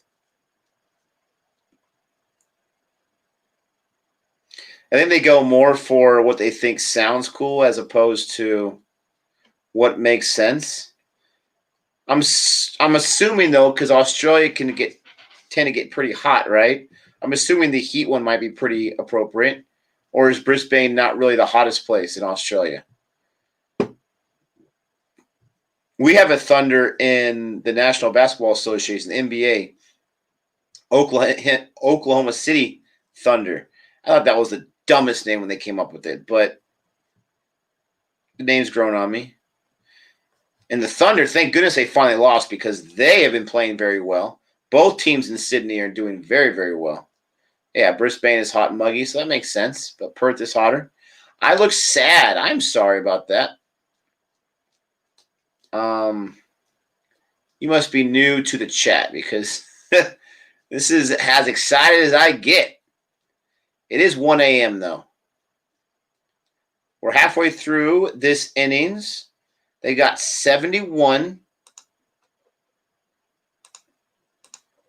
I think they go more for what they think sounds cool as opposed to what makes sense. I'm assuming, though, because Australia tend to get pretty hot, right? I'm assuming the Heat one might be pretty appropriate. Or is Brisbane not really the hottest place in Australia? We have a Thunder in the National Basketball Association, the NBA, Oklahoma City Thunder. I thought that was the dumbest name when they came up with it, but the name's grown on me. And the Thunder, thank goodness they finally lost because they have been playing very well. Both teams in Sydney are doing very, very well. Yeah, Brisbane is hot and muggy, so that makes sense. But Perth is hotter. I look sad. I'm sorry about that. You must be new to the chat because this is as excited as I get. It is 1 a.m. though. We're halfway through this innings. They got 71.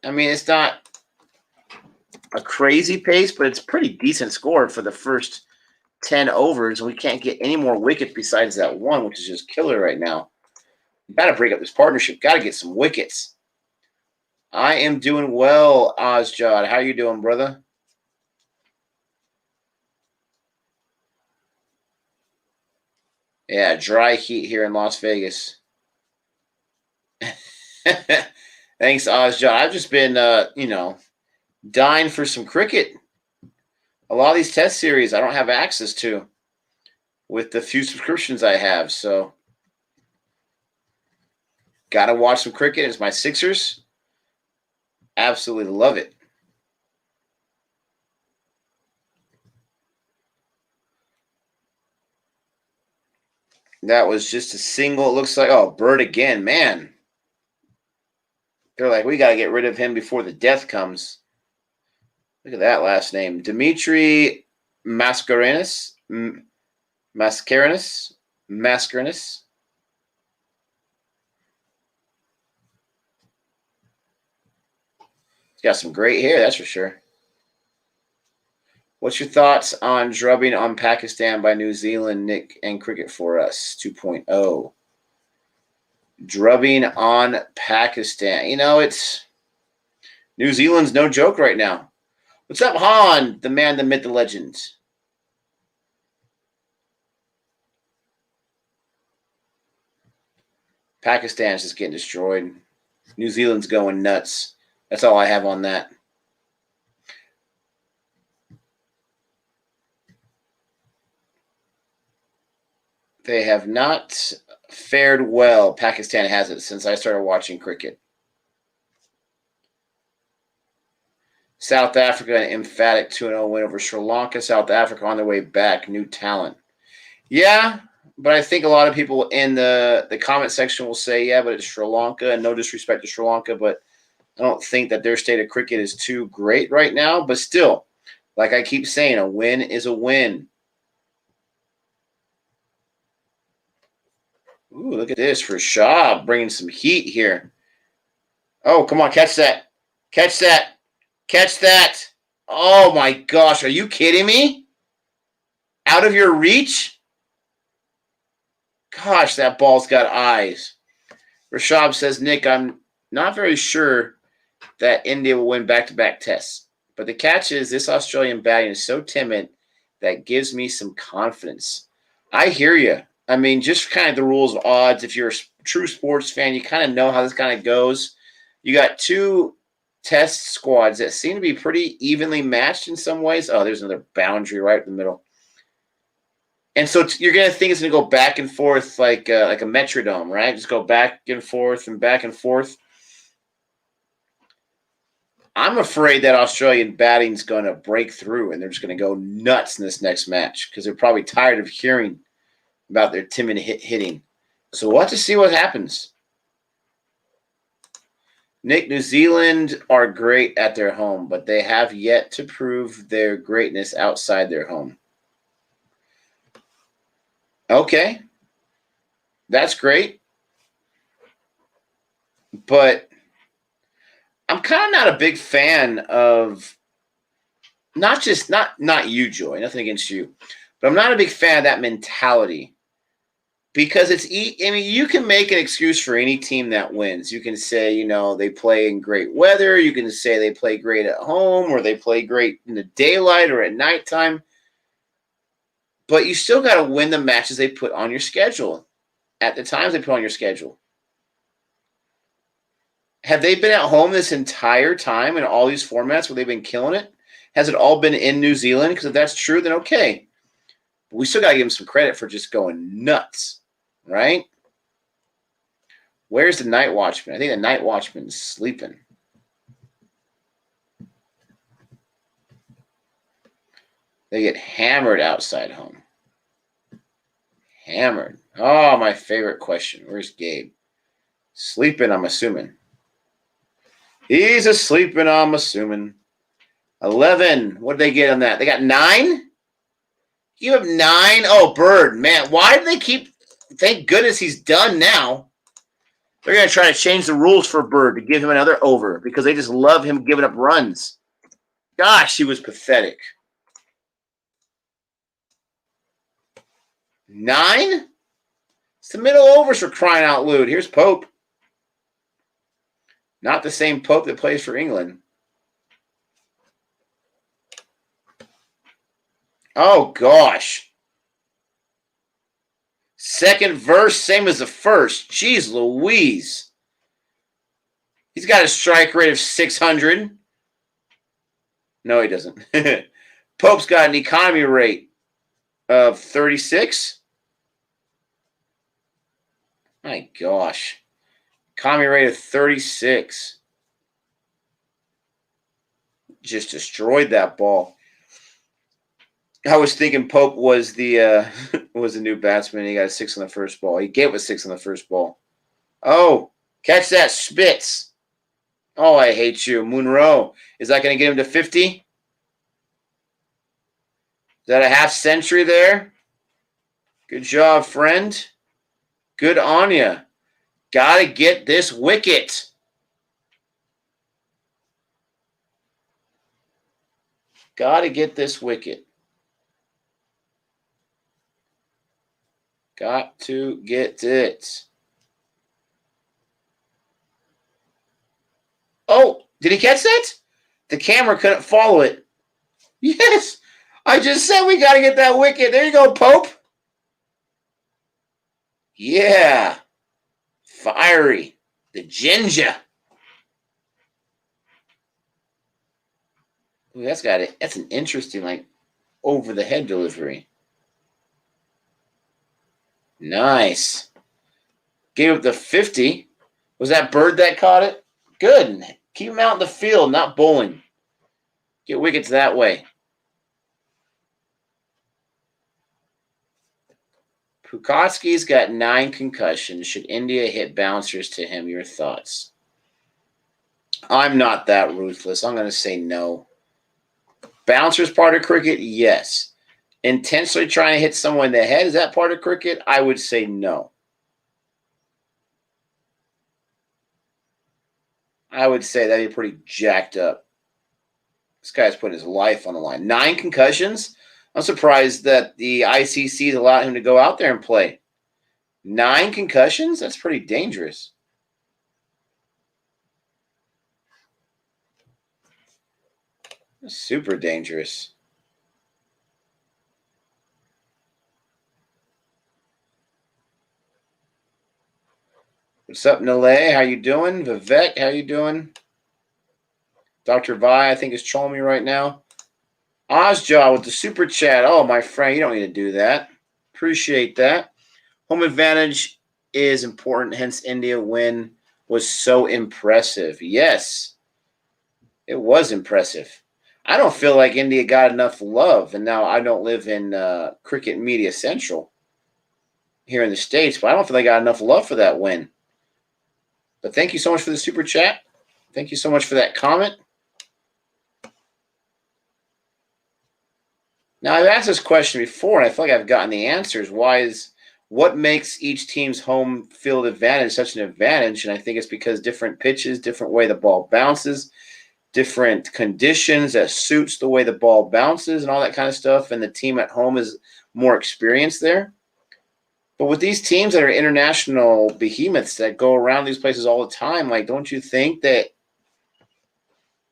I mean, it's not a crazy pace, but it's pretty decent score for the first 10 overs. We can't get any more wickets besides that one, which is just killer right now. Got to break up this partnership. Got to get some wickets. I am doing well, Ozjod. How you doing, brother? Yeah, dry heat here in Las Vegas. Thanks, Ozjod. I've just been, dying for some cricket. A lot of these test series I don't have access to with the few subscriptions I have, so got to watch some cricket. It's my Sixers. Absolutely love it. That was just a single. It looks like, oh, Bird again, man. They're like, we got to get rid of him before the death comes. Look at that last name. Dimitri Mascarenhas. Mascarenhas. He's got some great hair, that's for sure. What's your thoughts on drubbing on Pakistan by New Zealand, Nick, and cricket for us 2.0? Drubbing on Pakistan. You know, it's New Zealand's no joke right now. What's up, Han? The man, the myth, the legend. Pakistan's just getting destroyed. New Zealand's going nuts. That's all I have on that. They have not fared well. Pakistan hasn't since I started watching cricket. South Africa, an emphatic 2-0 win over Sri Lanka. South Africa on their way back. New talent. Yeah, but I think a lot of people in the comment section will say, yeah, but it's Sri Lanka. And no disrespect to Sri Lanka, but I don't think that their state of cricket is too great right now. But still, like I keep saying, a win is a win. Ooh, look at this for Shaw bringing some heat here. Oh, come on, catch that. Catch that. Catch that. Oh my gosh, are you kidding me? Out of your reach? Gosh, that ball's got eyes. Rashab says, Nick, I'm not very sure that India will win back-to-back tests. But the catch is this Australian batting is so timid that gives me some confidence. I hear you. I mean, just kind of the rules of odds. If you're a true sports fan, you kind of know how this kind of goes. You got two test squads that seem to be pretty evenly matched in some ways. Oh, there's another boundary right in the middle. And so you're going to think it's going to go back and forth like a metrodome, right? Just go back and forth and back and forth. I'm afraid that Australian batting's going to break through and they're just going to go nuts in this next match because they're probably tired of hearing about their timid hitting. So we'll have to see what happens. Nick, New Zealand are great at their home, but they have yet to prove their greatness outside their home. Okay. That's great. But I'm kind of not a big fan of not you, Joy, nothing against you, but I'm not a big fan of that mentality because I mean, you can make an excuse for any team that wins. You can say, they play in great weather. You can say they play great at home or they play great in the daylight or at nighttime. But you still got to win the matches they put on your schedule at the times they put on your schedule. Have they been at home this entire time in all these formats where they've been killing it? Has it all been in New Zealand? Because if that's true, then okay. But we still got to give them some credit for just going nuts, right? Where's the night watchman? I think the night watchman's sleeping. They get hammered outside home. Hammered. Oh, my favorite question. Where's Gabe? Sleeping, I'm assuming. He's asleep, and I'm assuming. 11. What did they get on that? They got 9? You have 9? Oh, Bird. Man, why do they keep... Thank goodness he's done now. They're going to try to change the rules for Bird to give him another over because they just love him giving up runs. Gosh, he was pathetic. 9? It's the middle overs for crying out loud. Here's Pope. Not the same Pope that plays for England. Oh, gosh. Second verse, same as the first. Jeez Louise. He's got a strike rate of 600. No, he doesn't. Pope's got an economy rate of 36. My gosh. Economy rate of 36. Just destroyed that ball. I was thinking Pope was the new batsman. He got a 6 on the first ball. He gave a 6 on the first ball. Oh, catch that, Spitz. Oh, I hate you. Munro. Is that going to get him to 50? Is that a half century there? Good job, friend. Good on you. Got to get this wicket. Got to get this wicket. Got to get it. Oh, did he catch that? The camera couldn't follow it. Yes. I just said we got to get that wicket. There you go, Pope. Yeah. Fiery. The ginger. Ooh, that's got it. That's an interesting, over-the-head delivery. Nice. Gave up the 50. Was that Bird that caught it? Good. Keep him out in the field, not bowling. Get wickets that way. Pukowski's got 9 concussions. Should India hit bouncers to him? Your thoughts? I'm not that ruthless. I'm going to say no. Bouncers part of cricket? Yes. Intentionally trying to hit someone in the head? Is that part of cricket? I would say no. I would say that'd be pretty jacked up. This guy's put his life on the line. 9 concussions? I'm surprised that the ICC's allowed him to go out there and play. 9 concussions? That's pretty dangerous. That's super dangerous. What's up, Nale? How you doing? Vivek, how you doing? Dr. Vi, I think, is trolling me right now. Ozjaw with the super chat. Oh, my friend, you don't need to do that. Appreciate that. Home advantage is important, hence India win was so impressive. Yes, it was impressive. I don't feel like India got enough love, and now I don't live in Cricket Media Central here in the States, but I don't feel like I got enough love for that win. But thank you so much for the super chat. Thank you so much for that comment. Now, I've asked this question before, and I feel like I've gotten the answers. What makes each team's home field advantage such an advantage? And I think it's because different pitches, different way the ball bounces, different conditions that suits the way the ball bounces and all that kind of stuff. And the team at home is more experienced there. But with these teams that are international behemoths that go around these places all the time, like, don't you think that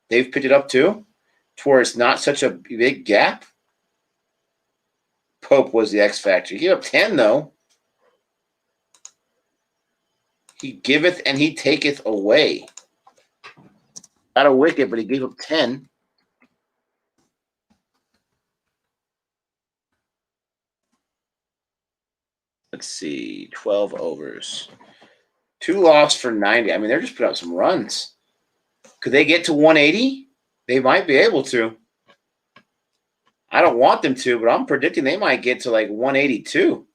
they've picked it up too, to where it's not such a big gap? Pope was the X factor. He gave up 10, though. He giveth and he taketh away. Got a wicket, but he gave up 10. Let's see. 12 overs. 2 lost for 90. I mean, they're just putting up some runs. Could they get to 180? They might be able to. I don't want them to, but I'm predicting they might get to like 182.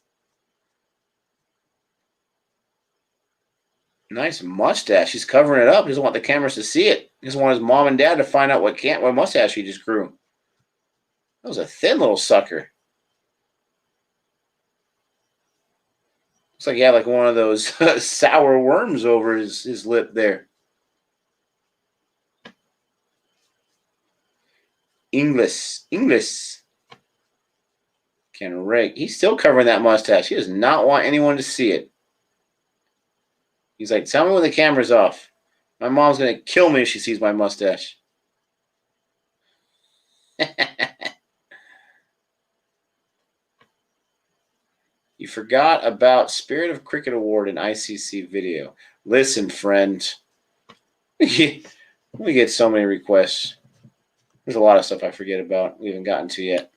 Nice mustache. He's covering it up. He doesn't want the cameras to see it. He doesn't want his mom and dad to find out what mustache he just grew. That was a thin little sucker. Looks like he had like one of those sour worms over his lip there. English. Can rake. He's still covering that mustache. He does not want anyone to see it. He's like, tell me when the camera's off. My mom's going to kill me if she sees my mustache. You forgot about Spirit of Cricket Award and ICC video. Listen, friend. We get so many requests. There's a lot of stuff I forget about we haven't gotten to yet.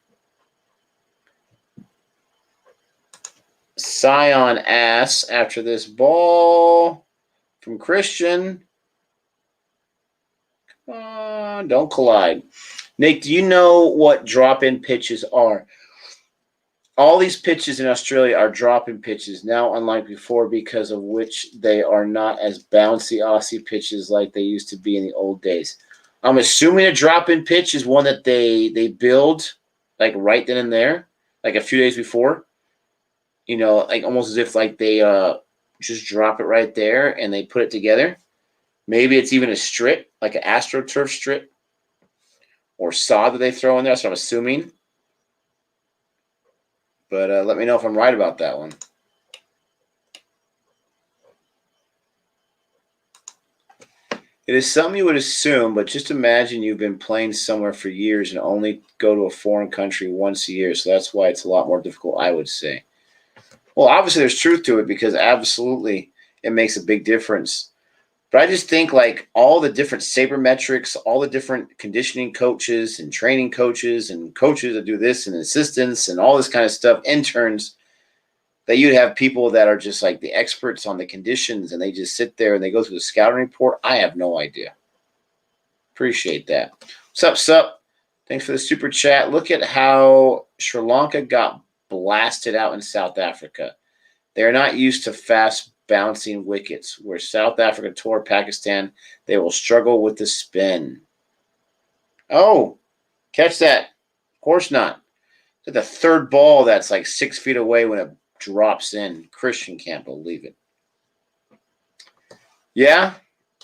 Scion ass after this ball from Christian. Come on, don't collide. Nick, do you know what drop-in pitches are? All these pitches in Australia are drop-in pitches now, unlike before, because of which they are not as bouncy Aussie pitches like they used to be in the old days. I'm assuming a drop-in pitch is one that they build like right then and there, like a few days before. You know, like almost as if like they just drop it right there and they put it together. Maybe it's even a strip, like an AstroTurf strip or sod that they throw in there. That's what I'm assuming. But let me know if I'm right about that one. It is something you would assume, but just imagine you've been playing somewhere for years and only go to a foreign country once a year. So that's why it's a lot more difficult, I would say. Well, obviously there's truth to it because absolutely it makes a big difference. But I just think like all the different sabermetrics, all the different conditioning coaches and training coaches and coaches that do this and assistants and all this kind of stuff, interns, that you'd have people that are just like the experts on the conditions and they just sit there and they go through the scouting report. I have no idea. Appreciate that. Sup? Thanks for the super chat. Look at how Sri Lanka got blasted out in South Africa. They're not used to fast bouncing wickets. Where South Africa tore Pakistan, they will struggle with the spin. Oh, catch that. Of course not. It's the third ball that's like 6 feet away when it drops in. Christian can't believe it. Yeah,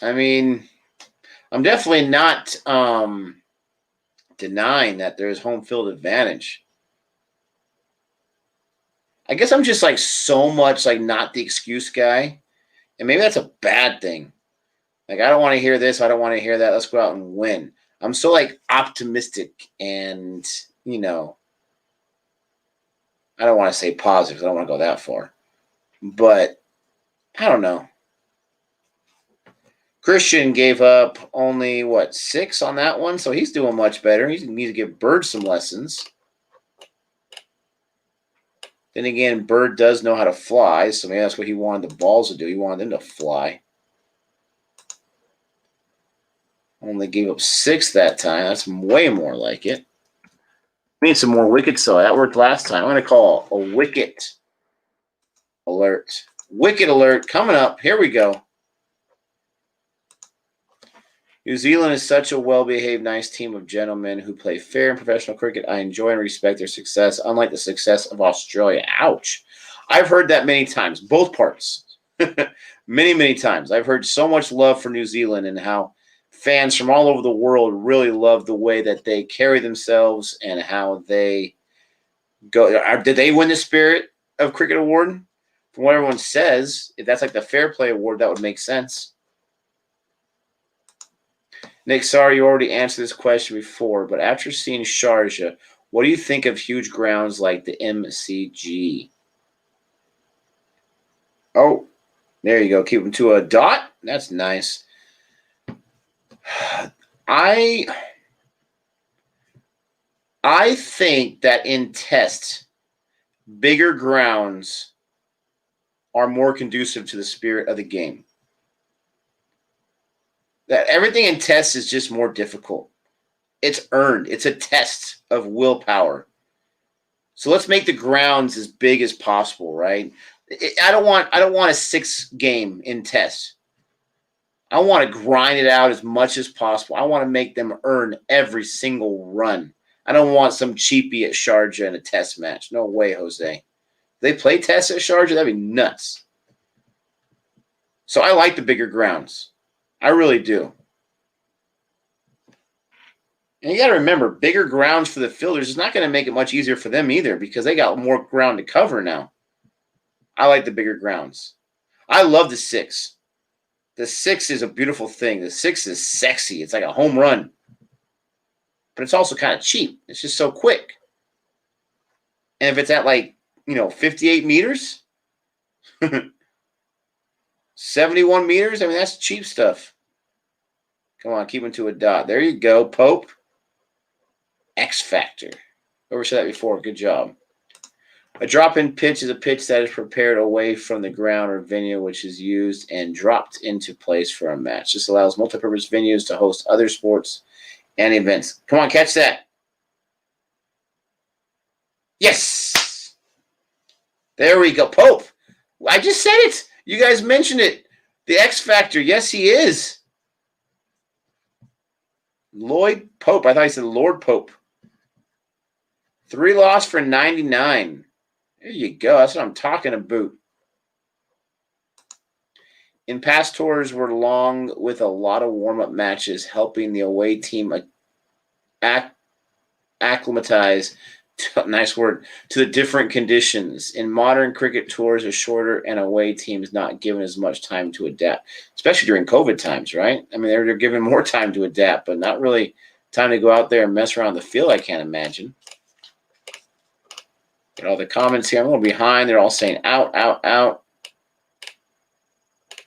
I mean, I'm definitely not denying that there is home field advantage. I guess I'm just like so much like not the excuse guy. And maybe that's a bad thing. Like, I don't want to hear this. I don't want to hear that. Let's go out and win. I'm so like optimistic and, you know, I don't want to say positive. I don't want to go that far. But I don't know. Christian gave up only, 6 on that one? So he's doing much better. He needs to give Bird some lessons. Then again, Bird does know how to fly, so maybe that's what he wanted the balls to do. He wanted them to fly. Only gave up 6 that time. That's way more like it. We need some more wickets, so that worked last time. I'm going to call a wicket alert. Wicket alert coming up. Here we go. New Zealand is such a well-behaved, nice team of gentlemen who play fair and professional cricket. I enjoy and respect their success, unlike the success of Australia. Ouch. I've heard that many times, both parts. many, many times. I've heard so much love for New Zealand and how fans from all over the world really love the way that they carry themselves and how they go. Did they win the Spirit of Cricket Award? From what everyone says, if that's like the Fair Play Award, that would make sense. Nick, sorry you already answered this question before, but after seeing Sharjah, what do you think of huge grounds like the MCG? Oh, there you go. Keep them to a dot. That's nice. I think that in tests, bigger grounds are more conducive to the spirit of the game. That everything in tests is just more difficult. It's earned. It's a test of willpower. So let's make the grounds as big as possible, right? I don't want a 6 game in test. I want to grind it out as much as possible. I want to make them earn every single run. I don't want some cheapie at Sharjah in a test match. No way, Jose. If they play tests at Sharjah, that'd be nuts. So I like the bigger grounds. I really do. And you got to remember, bigger grounds for the fielders is not going to make it much easier for them either because they got more ground to cover now. I like the bigger grounds. I love the 6. The 6 is a beautiful thing. The 6 is sexy. It's like a home run. But it's also kind of cheap. It's just so quick. And if it's at 58 meters, 71 meters, I mean, that's cheap stuff. Come on, keep them to a dot. There you go, Pope. X Factor. Whoever said that before, good job. A drop-in pitch is a pitch that is prepared away from the ground or venue which is used and dropped into place for a match. This allows multi-purpose venues to host other sports and events. Come on, catch that. Yes! There we go. Pope. I just said it. You guys mentioned it. The X Factor. Yes, he is. Lloyd Pope. I thought he said Lord Pope. 3 loss for 99. There you go. That's what I'm talking about. In past tours were long with a lot of warm-up matches, helping the away team acclimatize, nice word, to the different conditions. In modern cricket, tours are shorter and away teams not given as much time to adapt, especially during COVID times, right? I mean, they're given more time to adapt, but not really time to go out there and mess around the field, I can't imagine. Get all the comments here. I'm a little behind. They're all saying out, out, out.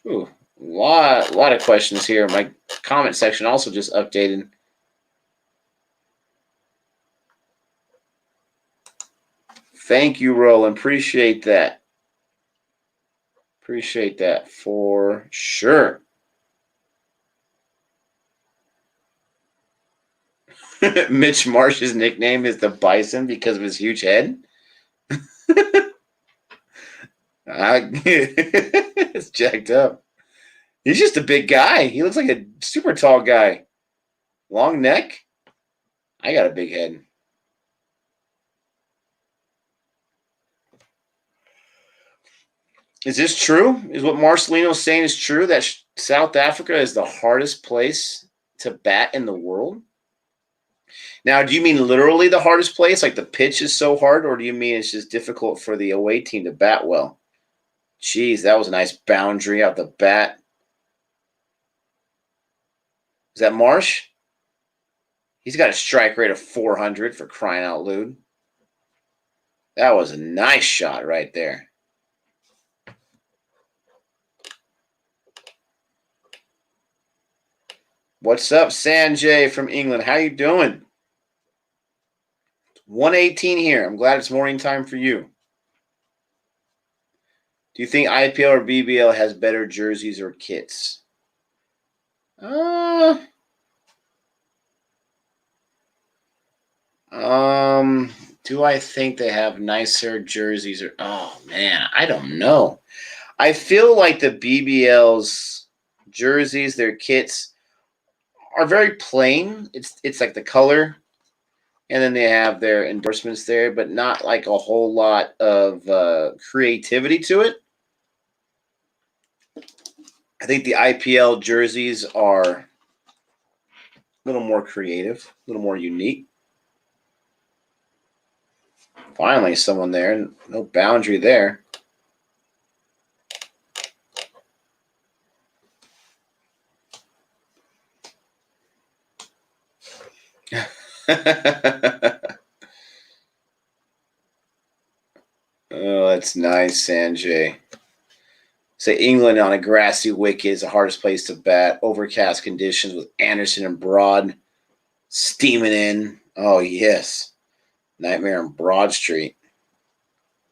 Ooh, a lot of questions here. My comment section also just updated. Thank you, Roland. Appreciate that. Appreciate that for sure. Mitch Marsh's nickname is the Bison because of his huge head. It's jacked up. He's just a big guy. He looks like a super tall guy. Long neck. I got a big head. Is this true? Is what Marcelino's saying is true, that South Africa is the hardest place to bat in the world? Now, do you mean literally the hardest place? Like the pitch is so hard? Or do you mean it's just difficult for the away team to bat well? Jeez, that was a nice boundary out the bat. Is that Marsh? He's got a strike rate of 400 for crying out loud. That was a nice shot right there. What's up, Sanjay from England? How you doing? 118 here. I'm glad it's morning time for you. Do you think IPL or BBL has better jerseys or kits? Do I think they have nicer jerseys or oh man, I don't know. I feel like the BBL's jerseys, their kits are very plain. It's like the color, and then they have their endorsements there, but not like a whole lot of creativity to it. I think the IPL jerseys are a little more creative, a little more unique. Finally, someone there. No boundary there. Oh, that's nice, Sanjay. Say England on a grassy wicket is the hardest place to bat. Overcast conditions with Anderson and Broad steaming in. Oh, yes. Nightmare on Broad Street.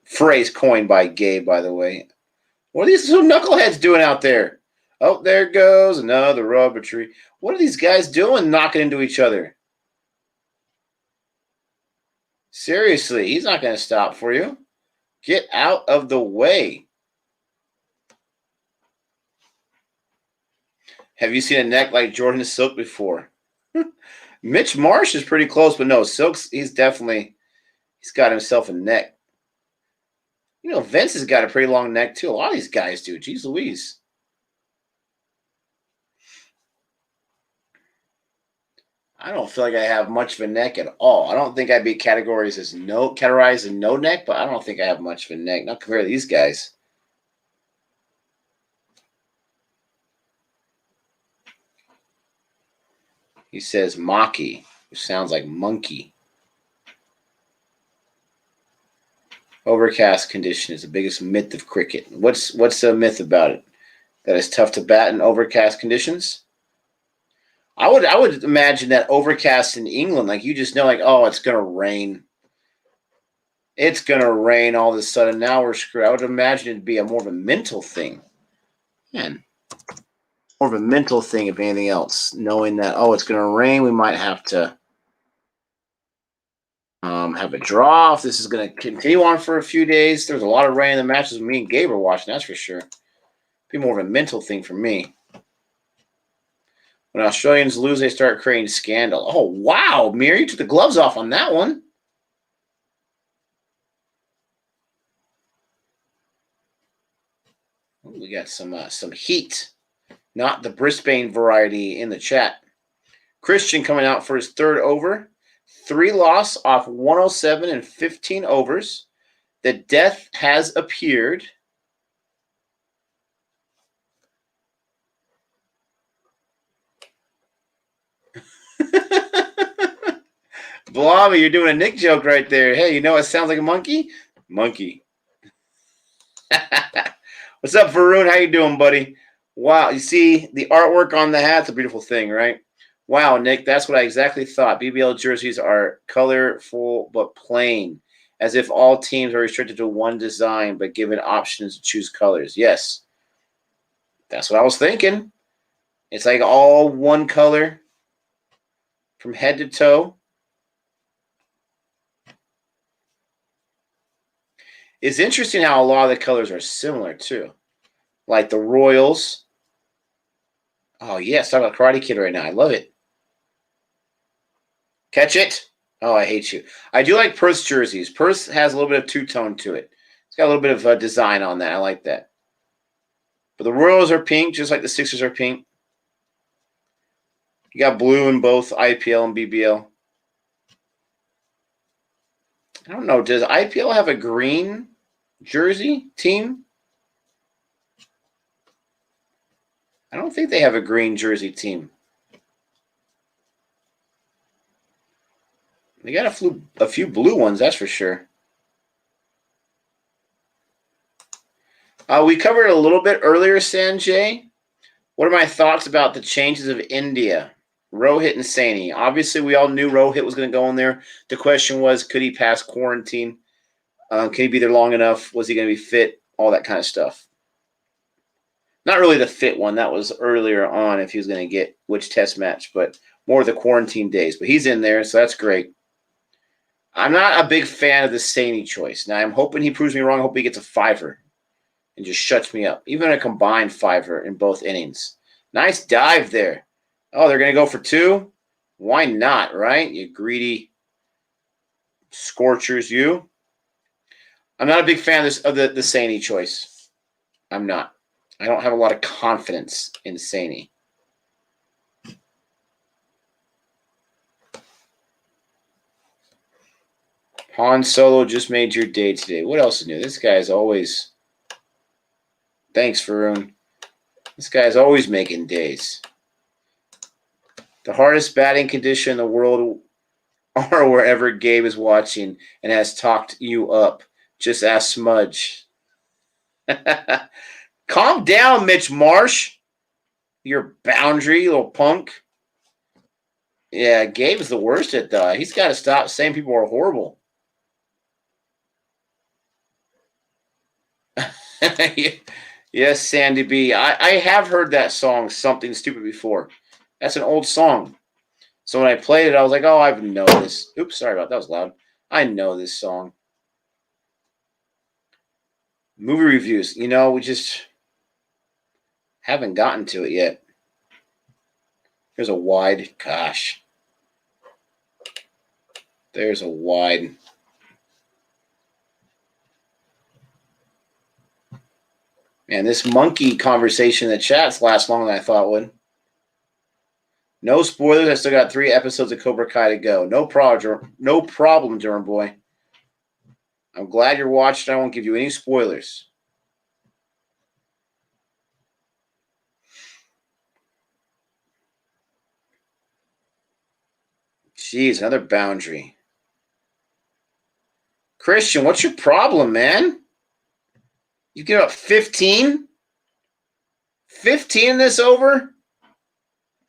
Phrase coined by Gabe, by the way. What are these little knuckleheads doing out there? Oh, there goes another rubber tree. What are these guys doing knocking into each other? Seriously, he's not going to stop for you. Get out of the way. Have you seen a neck like Jordan Silk before? Mitch Marsh is pretty close, but no, Silk's he's got himself a neck. You know, Vince has got a pretty long neck too. A lot of these guys do. Jeez Louise. I don't feel like I have much of a neck at all. I don't think I'd be categorized as no neck, but I don't think I have much of a neck. Not compared to these guys. He says Maki, which sounds like monkey. Overcast condition is the biggest myth of cricket. What's the myth about it? That it's tough to bat in overcast conditions? I would imagine that overcast in England, like you just know, like, oh, it's gonna rain. It's gonna rain all of a sudden. Now we're screwed. I would imagine it'd be more of a mental thing. Man. More of a mental thing, if anything else. Knowing that, oh, it's gonna rain, we might have to have a draw. If this is gonna continue on for a few days. There's a lot of rain in the matches me and Gabe are watching, that's for sure. Be more of a mental thing for me. When Australians lose, they start creating scandal. Oh, wow, Mir, you took the gloves off on that one. We got some heat, not the Brisbane variety in the chat. Christian coming out for his third over. 3 loss off 107 and 15 overs. The death has appeared. Blobby, you're doing a Nick joke right there. Hey, you know what sounds like a monkey? Monkey. What's up, Varun? How you doing, buddy? Wow, you see the artwork on the hat? It's a beautiful thing, right? Wow, Nick, that's what I exactly thought. BBL jerseys are colorful but plain, as if all teams are restricted to one design but given options to choose colors. Yes, that's what I was thinking. It's like all one color from head to toe. It's interesting how a lot of the colors are similar, too. Like the Royals. Oh, yes, talking about Karate Kid right now. I love it. Catch it. Oh, I hate you. I do like Perth's jerseys. Perth has a little bit of two-tone to it. It's got a little bit of design on that. I like that. But the Royals are pink, just like the Sixers are pink. You got blue in both IPL and BBL. I don't know. Does IPL have a green jersey team? I don't think they have a green jersey team. They got a few blue ones, that's for sure. We covered a little bit earlier, Sanjay. What are my thoughts about the changes of India? Rohit and Saini. Obviously, we all knew Rohit was going to go in there. The question was, could he pass quarantine? Can he be there long enough? Was he going to be fit? All that kind of stuff. Not really the fit one. That was earlier on if he was going to get which test match, but more the quarantine days. But he's in there, so that's great. I'm not a big fan of the Saini choice. Now, I'm hoping he proves me wrong. I hope he gets a fiver and just shuts me up. Even a combined fiver in both innings. Nice dive there. Oh, they're going to go for 2? Why not, right? You greedy Scorchers, you. I'm not a big fan of the Saini choice. I'm not. I don't have a lot of confidence in Saini. Han Solo just made your day today. What else is new? This guy is always... Thanks, Varun. This guy's always making days. The hardest batting condition in the world are wherever Gabe is watching and has talked you up. Just ask Smudge. Calm down, Mitch Marsh. Your boundary, little punk. Yeah, Gabe's the worst at that. He's got to stop saying people are horrible. Yes, Sandy B. I have heard that song, Something Stupid, before. That's an old song. So when I played it, I was like, oh, I know this. Oops, sorry about that. That was loud. I know this song. Movie reviews. You know, we just haven't gotten to it yet. There's a wide. Gosh. There's a wide. Man, this monkey conversation in the chats lasts longer than I thought it would. No spoilers. I still got 3 episodes of Cobra Kai to go. No problem, German boy. I'm glad you're watching. I won't give you any spoilers. Jeez, another boundary. Christian, what's your problem, man? You give up 15? 15 in this over?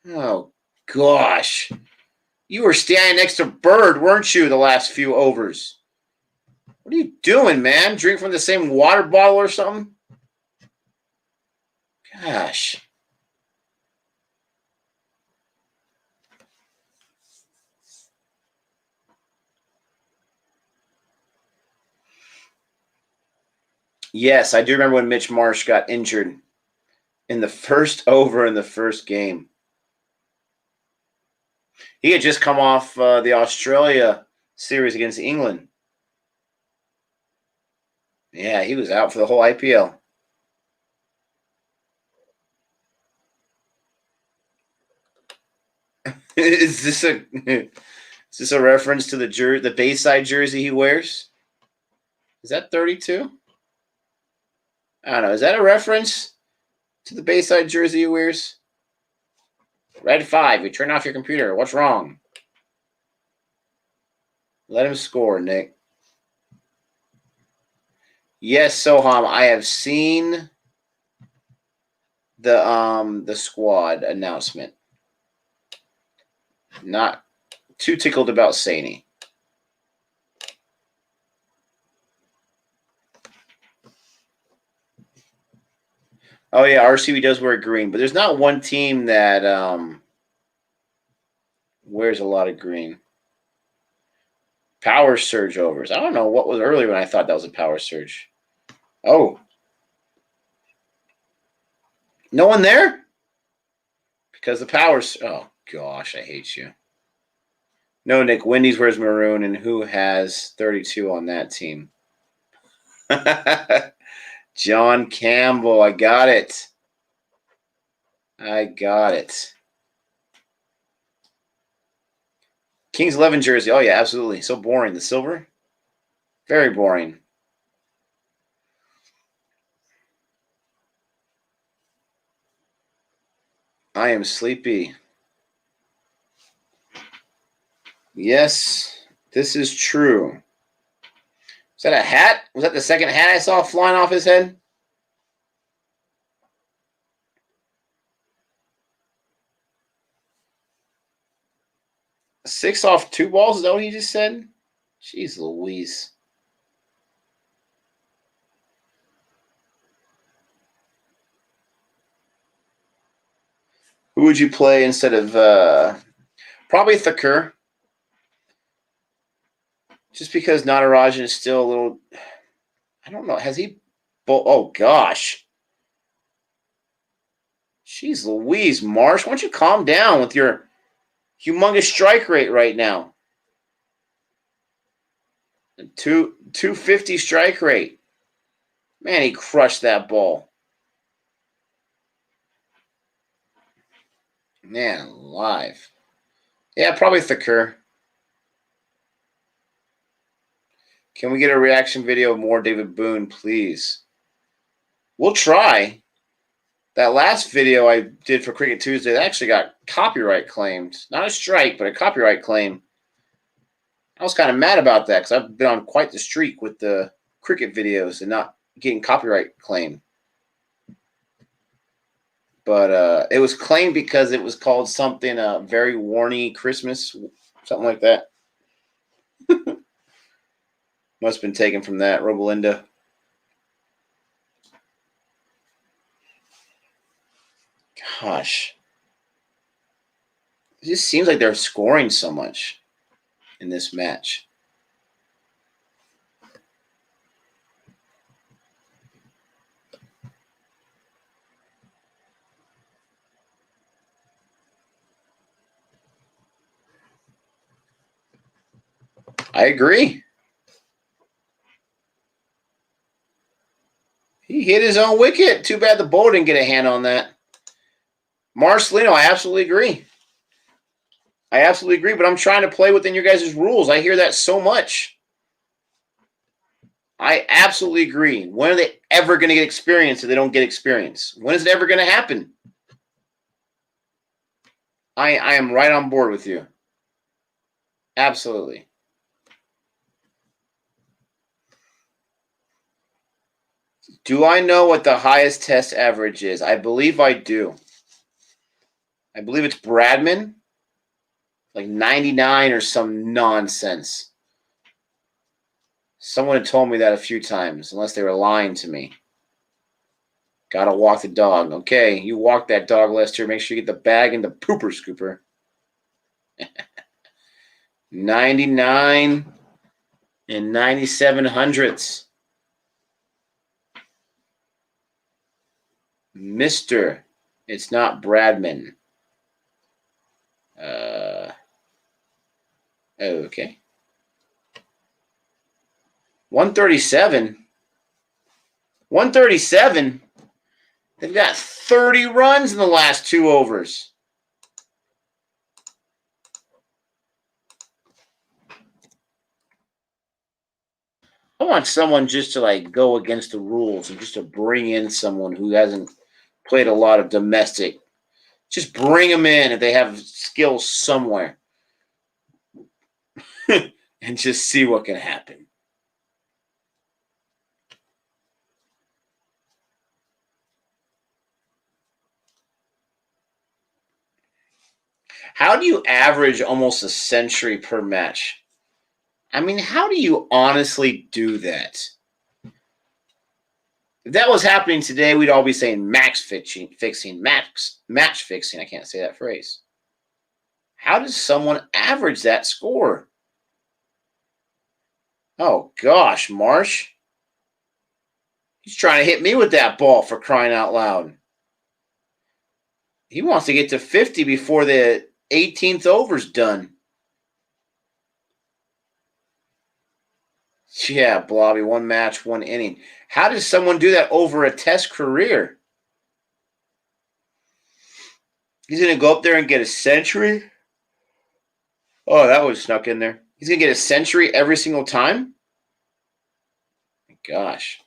Oh, gosh. You were standing next to Bird, weren't you, the last few overs? What are you doing, man? Drink from the same water bottle or something? Gosh. Yes, I do remember when Mitch Marsh got injured in the first over in the first game. He had just come off the Australia series against England. Yeah, he was out for the whole IPL. Is this a reference to the Bayside jersey he wears? Is that 32? I don't know. Is that a reference to the Bayside jersey he wears? Red 5, you turn off your computer. What's wrong? Let him score, Nick. Yes, Soham, I have seen the squad announcement. Not too tickled about Saini. Oh, yeah, RCB does wear green, but there's not one team that wears a lot of green. Power surge overs. I don't know what was earlier when I thought that was a power surge. Oh. No one there? Because the powers. Oh, gosh, I hate you. No, Nick. Wendy's wears maroon, and who has 32 on that team? John Campbell. I got it. I got it. Kings 11 jersey. Oh, yeah, absolutely. So boring. The silver. Very boring. I am sleepy. Yes, this is true. Is that a hat? Was that the second hat I saw flying off his head? 6 off 2 balls? Is that what he just said? Jeez Louise. Who would you play instead of probably Thakur? Just because Natarajan is still a little, I don't know. Has he? Oh gosh. Jeez Louise, Marsh, why don't you calm down with your humongous strike rate right now? 250 strike rate. Man, he crushed that ball. Man, live. Yeah, probably Thakur. Can we get a reaction video of more David Boone, please? We'll try. That last video I did for Cricket Tuesday, that actually got copyright claimed. Not a strike, but a copyright claim. I was kind of mad about that because I've been on quite the streak with the cricket videos and not getting copyright claim. But it was claimed because it was called something very warny Christmas, something like that. Must have been taken from that, Robolinda. Gosh. It just seems like they're scoring so much in this match. I agree. He hit his own wicket. Too bad the ball didn't get a hand on that. Marcelino, I absolutely agree. I absolutely agree, but I'm trying to play within your guys' rules. I hear that so much. I absolutely agree. When are they ever going to get experience if they don't get experience? When is it ever going to happen? I am right on board with you. Absolutely. Do I know what the highest test average is? I believe I do. I believe it's Bradman. Like 99 or some nonsense. Someone had told me that a few times, unless they were lying to me. Gotta walk the dog. Okay, you walk that dog, Lester. Make sure you get the bag and the pooper scooper. 99 and 97 hundredths. Mr. It's not Bradman. Okay. 137. 137. They've got 30 runs in the last 2 overs. I want someone just to like go against the rules and just to bring in someone who hasn't played a lot of domestic. Just bring them in if they have skills somewhere. And just see what can happen. How do you average almost a century per match? I mean, how do you honestly do that? If that was happening today, we'd all be saying match fixing. I can't say that phrase. How does someone average that score? Oh, gosh, Marsh. He's trying to hit me with that ball for crying out loud. He wants to get to 50 before the 18th over's done. Yeah, Blobby, 1 match, 1 inning. How does someone do that over a test career? He's going to go up there and get a century? Oh, that was snuck in there. He's going to get a century every single time? gosh.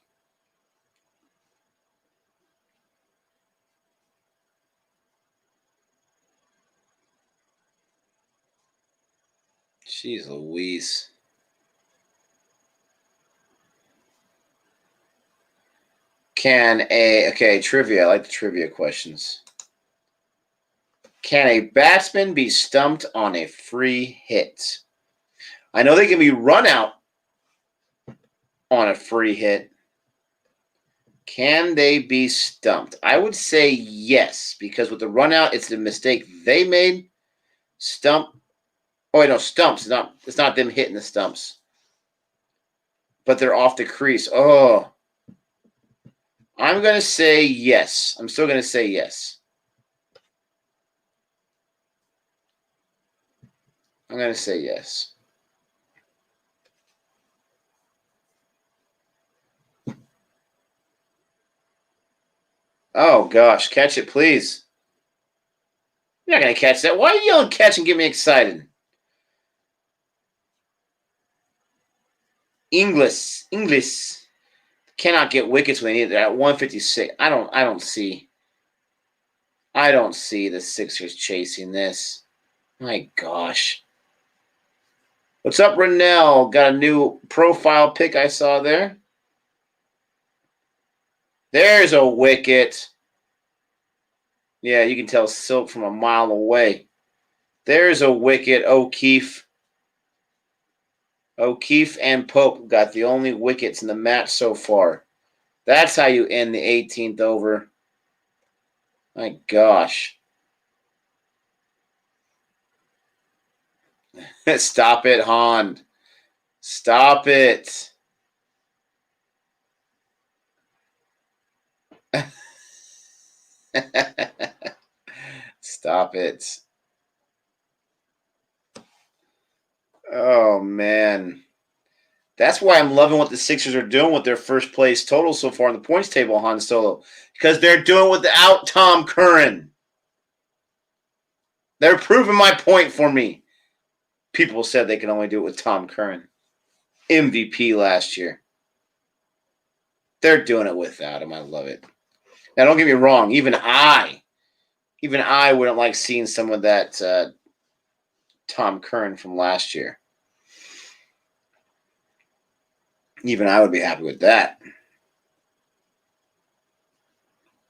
Jeez Louise. Okay, trivia. I like the trivia questions. Can a batsman be stumped on a free hit? I know they can be run out on a free hit. Can they be stumped? I would say yes, because with the run out, it's the mistake they made. Stump. Oh, wait, no, stumps. It's not them hitting the stumps. But they're off the crease. Oh. I'm going to say yes. I'm still going to say yes. I'm going to say yes. Oh, gosh. Catch it, please. You're not going to catch that. Why are you yelling catch and get me excited? English. Cannot get wickets when they need it at 156. I don't see the Sixers chasing this. My gosh. What's up, Rennell? Got a new profile pic I saw there. There's a wicket. Yeah, you can tell Silk from a mile away. There's a wicket, O'Keefe. O'Keefe and Pope got the only wickets in the match so far. That's how you end the 18th over. My gosh. Stop it, Hond. Stop it. Stop it. Oh, man. That's why I'm loving what the Sixers are doing with their first place total so far in the points table, Han Solo. Because they're doing it without Tom Curran. They're proving my point for me. People said they can only do it with Tom Curran. MVP last year. They're doing it without him. I love it. Now, don't get me wrong. Even I wouldn't like seeing some of that Tom Curran from last year. Even I would be happy with that.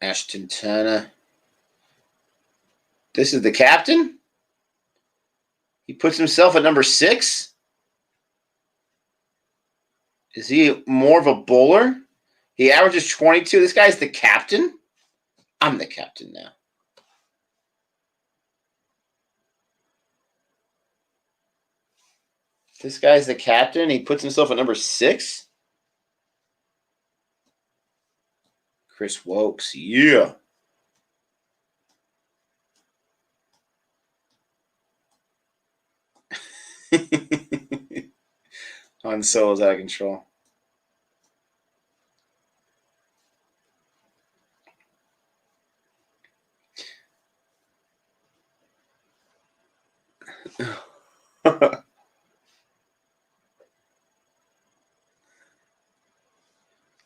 Ashton Turner. This is the captain? He puts himself at number 6? Is he more of a bowler? He averages 22. This guy's the captain? I'm the captain now. This guy's the captain. He puts himself at number 6? Chris Wokes. Yeah. Han Solo's out of control.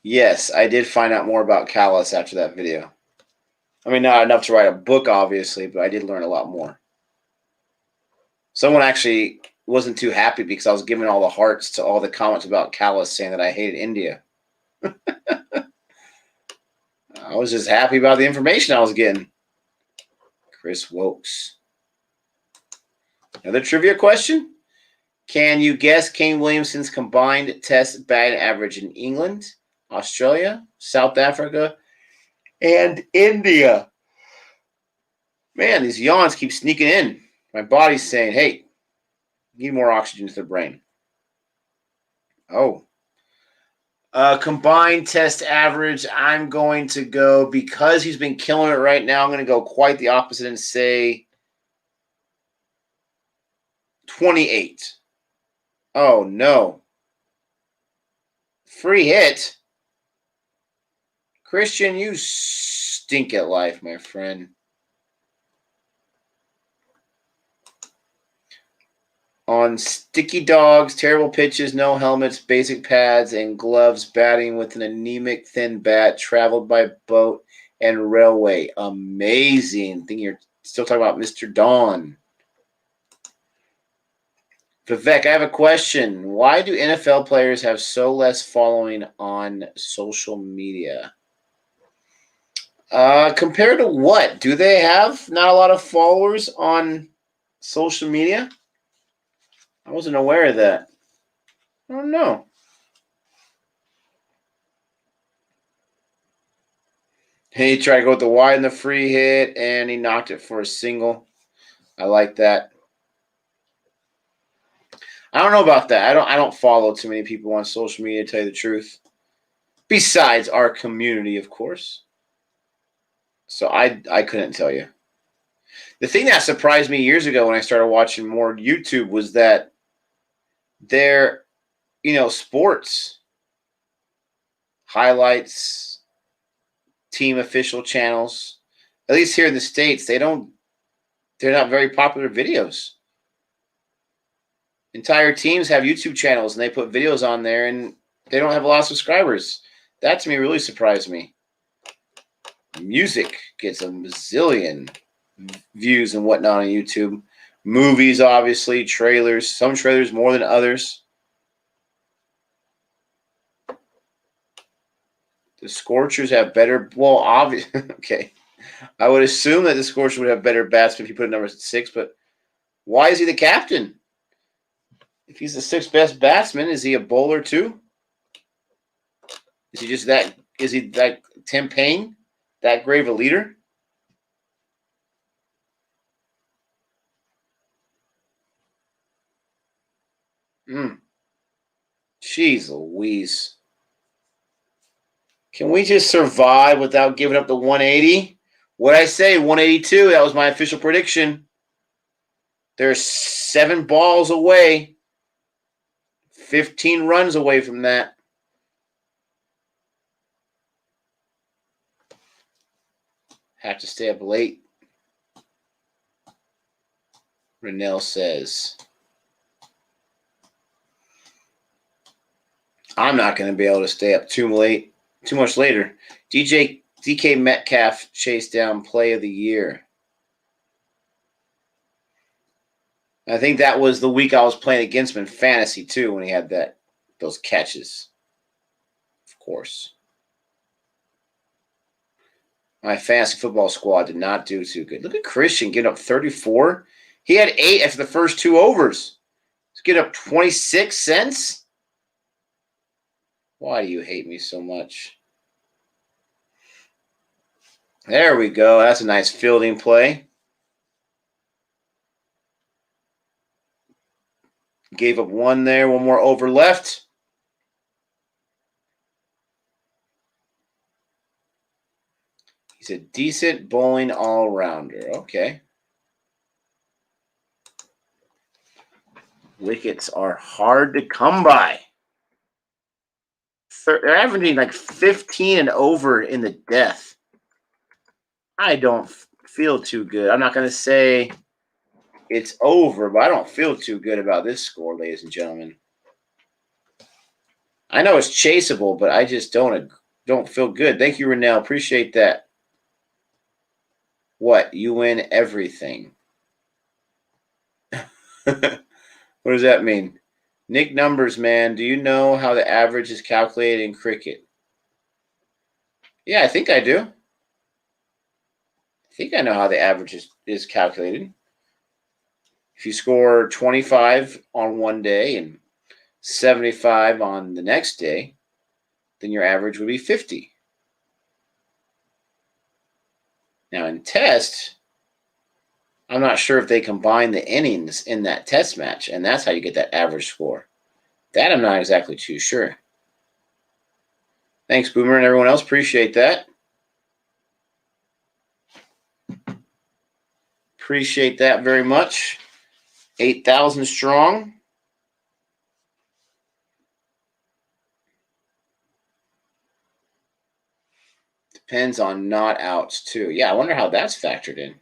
Yes, I did find out more about Callis after that video. I mean, not enough to write a book, obviously, but I did learn a lot more. Someone actually wasn't too happy because I was giving all the hearts to all the comments about Callis saying that I hated India. I was just happy about the information I was getting. Chris Wokes. Another trivia question. Can you guess Kane Williamson's combined test batting average in England, Australia, South Africa, and India? Man, these yawns keep sneaking in. My body's saying, hey, need more oxygen to the brain. Oh. Combined test average, I'm going to go, because he's been killing it right now, I'm going to go quite the opposite and say 28. Oh, no. Free hit? Christian, you stink at life, my friend. On sticky dogs, terrible pitches, no helmets, basic pads, and gloves, batting with an anemic thin bat, traveled by boat and railway. Amazing. I think you're still talking about Mr. Dawn. Vivek, I have a question. Why do NFL players have so less following on social media? Compared to what? Do they have not a lot of followers on social media? I wasn't aware of that. I don't know. He tried to go with the wide and the free hit, and he knocked it for a single. I like that. I don't know about that. I don't follow too many people on social media, to tell you the truth. Besides our community, of course. So I couldn't tell you. The thing that surprised me years ago when I started watching more YouTube was that their, sports highlights, team official channels, at least here in the States, they're not very popular videos. Entire teams have YouTube channels and they put videos on there and they don't have a lot of subscribers. That to me really surprised me. Music gets a bazillion views and whatnot on YouTube. Movies, obviously, trailers. Some trailers more than others. The Scorchers have better. Well, obviously, okay. I would assume that the Scorchers would have better bats if you put a number 6. But why is he the captain? If he's the 6th best batsman, is he a bowler too? Is he just that? Is he that Tim Payne? That great of a leader? Jeez Louise. Can we just survive without giving up the 180? What'd I say? 182. That was my official prediction. They're 7 balls away. 15 runs away from that. Have to stay up late. Renell says. I'm not going to be able to stay up too much later. DK Metcalf chased down play of the year. I think that was the week I was playing against him in fantasy too, when he had those catches. Of course. My fantasy football squad did not do too good. Look at Christian getting up 34. He had 8 after the first 2 overs. He's getting up 26 cents. Why do you hate me so much? There we go. That's a nice fielding play. Gave up 1 there. 1 more over left. He's a decent bowling all-rounder. Okay. Wickets are hard to come by. They're averaging like 15 and over in the death. I don't feel too good. I'm not going to say it's over, but I don't feel too good about this score, ladies and gentlemen. I know it's chaseable, but I just don't feel good. Thank you, Renell. Appreciate that. What? You win everything. What does that mean? Nick Numbers, man. Do you know how the average is calculated in cricket? Yeah, I think I do. I think I know how the average is calculated. If you score 25 on one day and 75 on the next day, then your average would be 50. Now in test, I'm not sure if they combine the innings in that test match, and that's how you get that average score. That I'm not exactly too sure. Thanks, Boomer, and everyone else. Appreciate that. Appreciate that very much. 8,000 strong. Depends on not outs, too. Yeah, I wonder how that's factored in.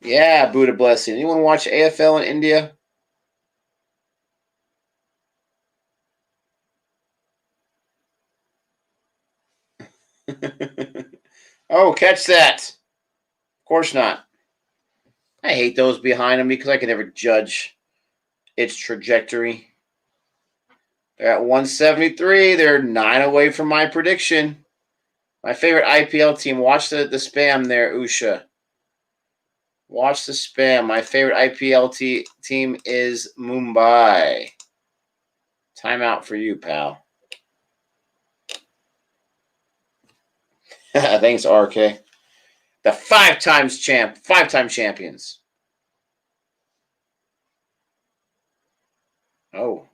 Yeah, Buddha blessing. Anyone watch AFL in India? Oh, catch that. Of course not. I hate those behind them because I can never judge its trajectory. They're at 173. They're 9 away from my prediction. My favorite IPL team. Watch the spam there, Usha. Watch the spam. My favorite IPL team is Mumbai. Timeout for you, pal. Thanks, RK. The 5-time champions. Oh.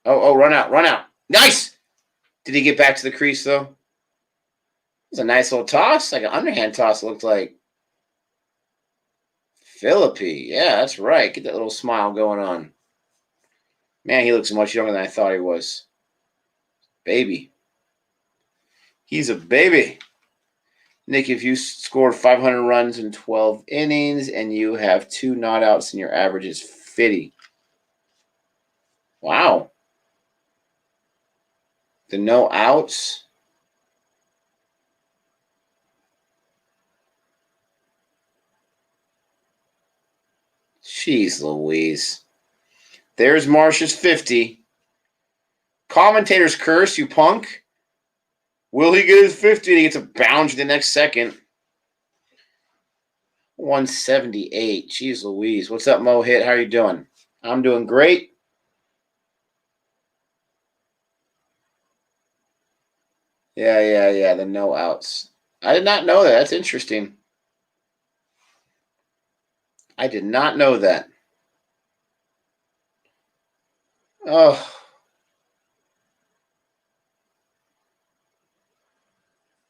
Oh, run out. Nice! Did he get back to the crease, though? It was a nice little toss, like an underhand toss, it looked like. Philippi. Yeah, that's right. Get that little smile going on. Man, he looks much younger than I thought he was. Baby. He's a baby. Nick, if you scored 500 runs in 12 innings and you have 2 not outs and your average is 50. Wow. The no outs. Jeez Louise. There's Marsh's 50. Commentator's curse, you punk. Will he get his 50? He gets a bounce the next second. 178. Jeez Louise. What's up, Mo Hit? How are you doing? I'm doing great. Yeah. The no outs. I did not know that. That's interesting. I did not know that. Oh.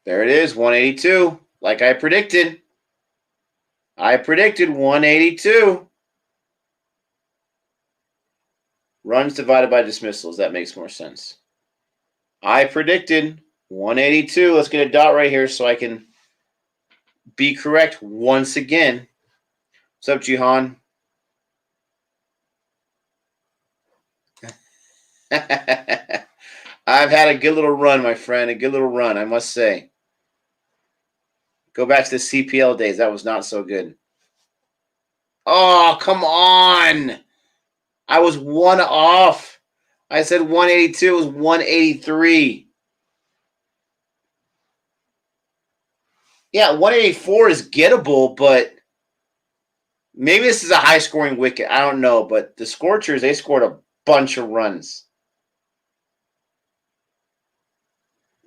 There it is, 182. Like I predicted. I predicted 182. Runs divided by dismissals. That makes more sense. I predicted 182. Let's get a dot right here so I can be correct once again. What's up, Jihan? I've had a good little run, my friend. A good little run, I must say. Go back to the CPL days. That was not so good. Oh, come on. I was 1 off. I said 182. It was 183. Yeah, 184 is gettable, but maybe this is a high-scoring wicket. I don't know, but the Scorchers, they scored a bunch of runs.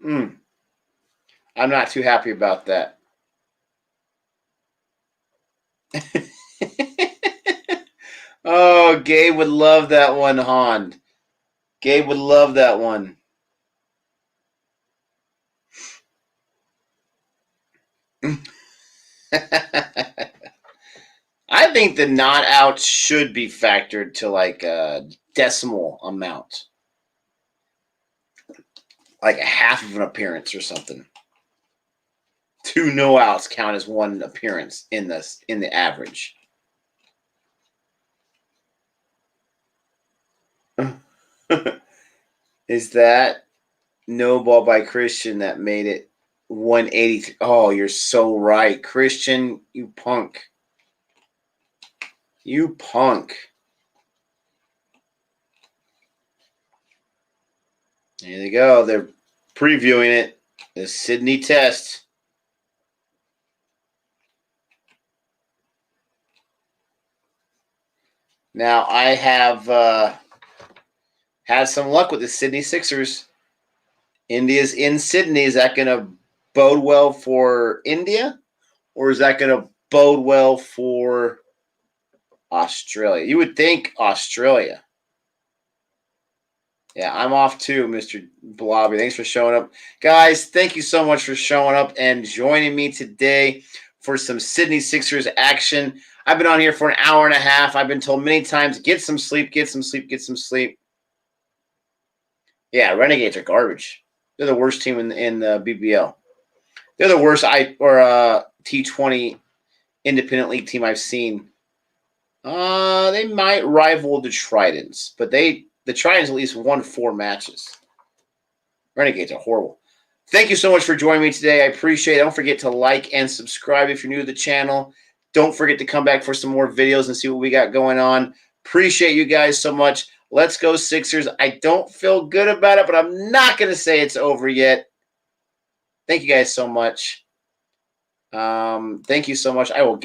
I'm not too happy about that. Oh, Gabe would love that one, Hond. Gabe would love that one. I think the not out should be factored to like a decimal amount. Like a half of an appearance or something. 2 no outs count as 1 appearance in the average. Is that no ball by Christian that made it 183? Oh, you're so right. Christian, you punk. You punk. There they go. They're previewing it. The Sydney test. Now, I have had some luck with the Sydney Sixers. India's in Sydney. Is that going to bode well for India? Or is that going to bode well for Australia? You would think Australia. Yeah, I'm off too, Mr. Blobby. Thanks for showing up. Guys, thank you so much for showing up and joining me today for some Sydney Sixers action. I've been on here for an hour and a half. I've been told many times, get some sleep, get some sleep, get some sleep. Yeah, Renegades are garbage. They're the worst team in the BBL. They're the worst T20 independent league team I've seen. They might rival the Tridents, but the Tridents at least won 4 matches. Renegades are horrible. Thank you so much for joining me today. I appreciate it. Don't forget to like and subscribe if you're new to the channel. Don't forget to come back for some more videos and see what we got going on. Appreciate you guys so much. Let's go Sixers. I don't feel good about it, but I'm not going to say it's over yet. Thank you guys so much. Thank you so much. I will get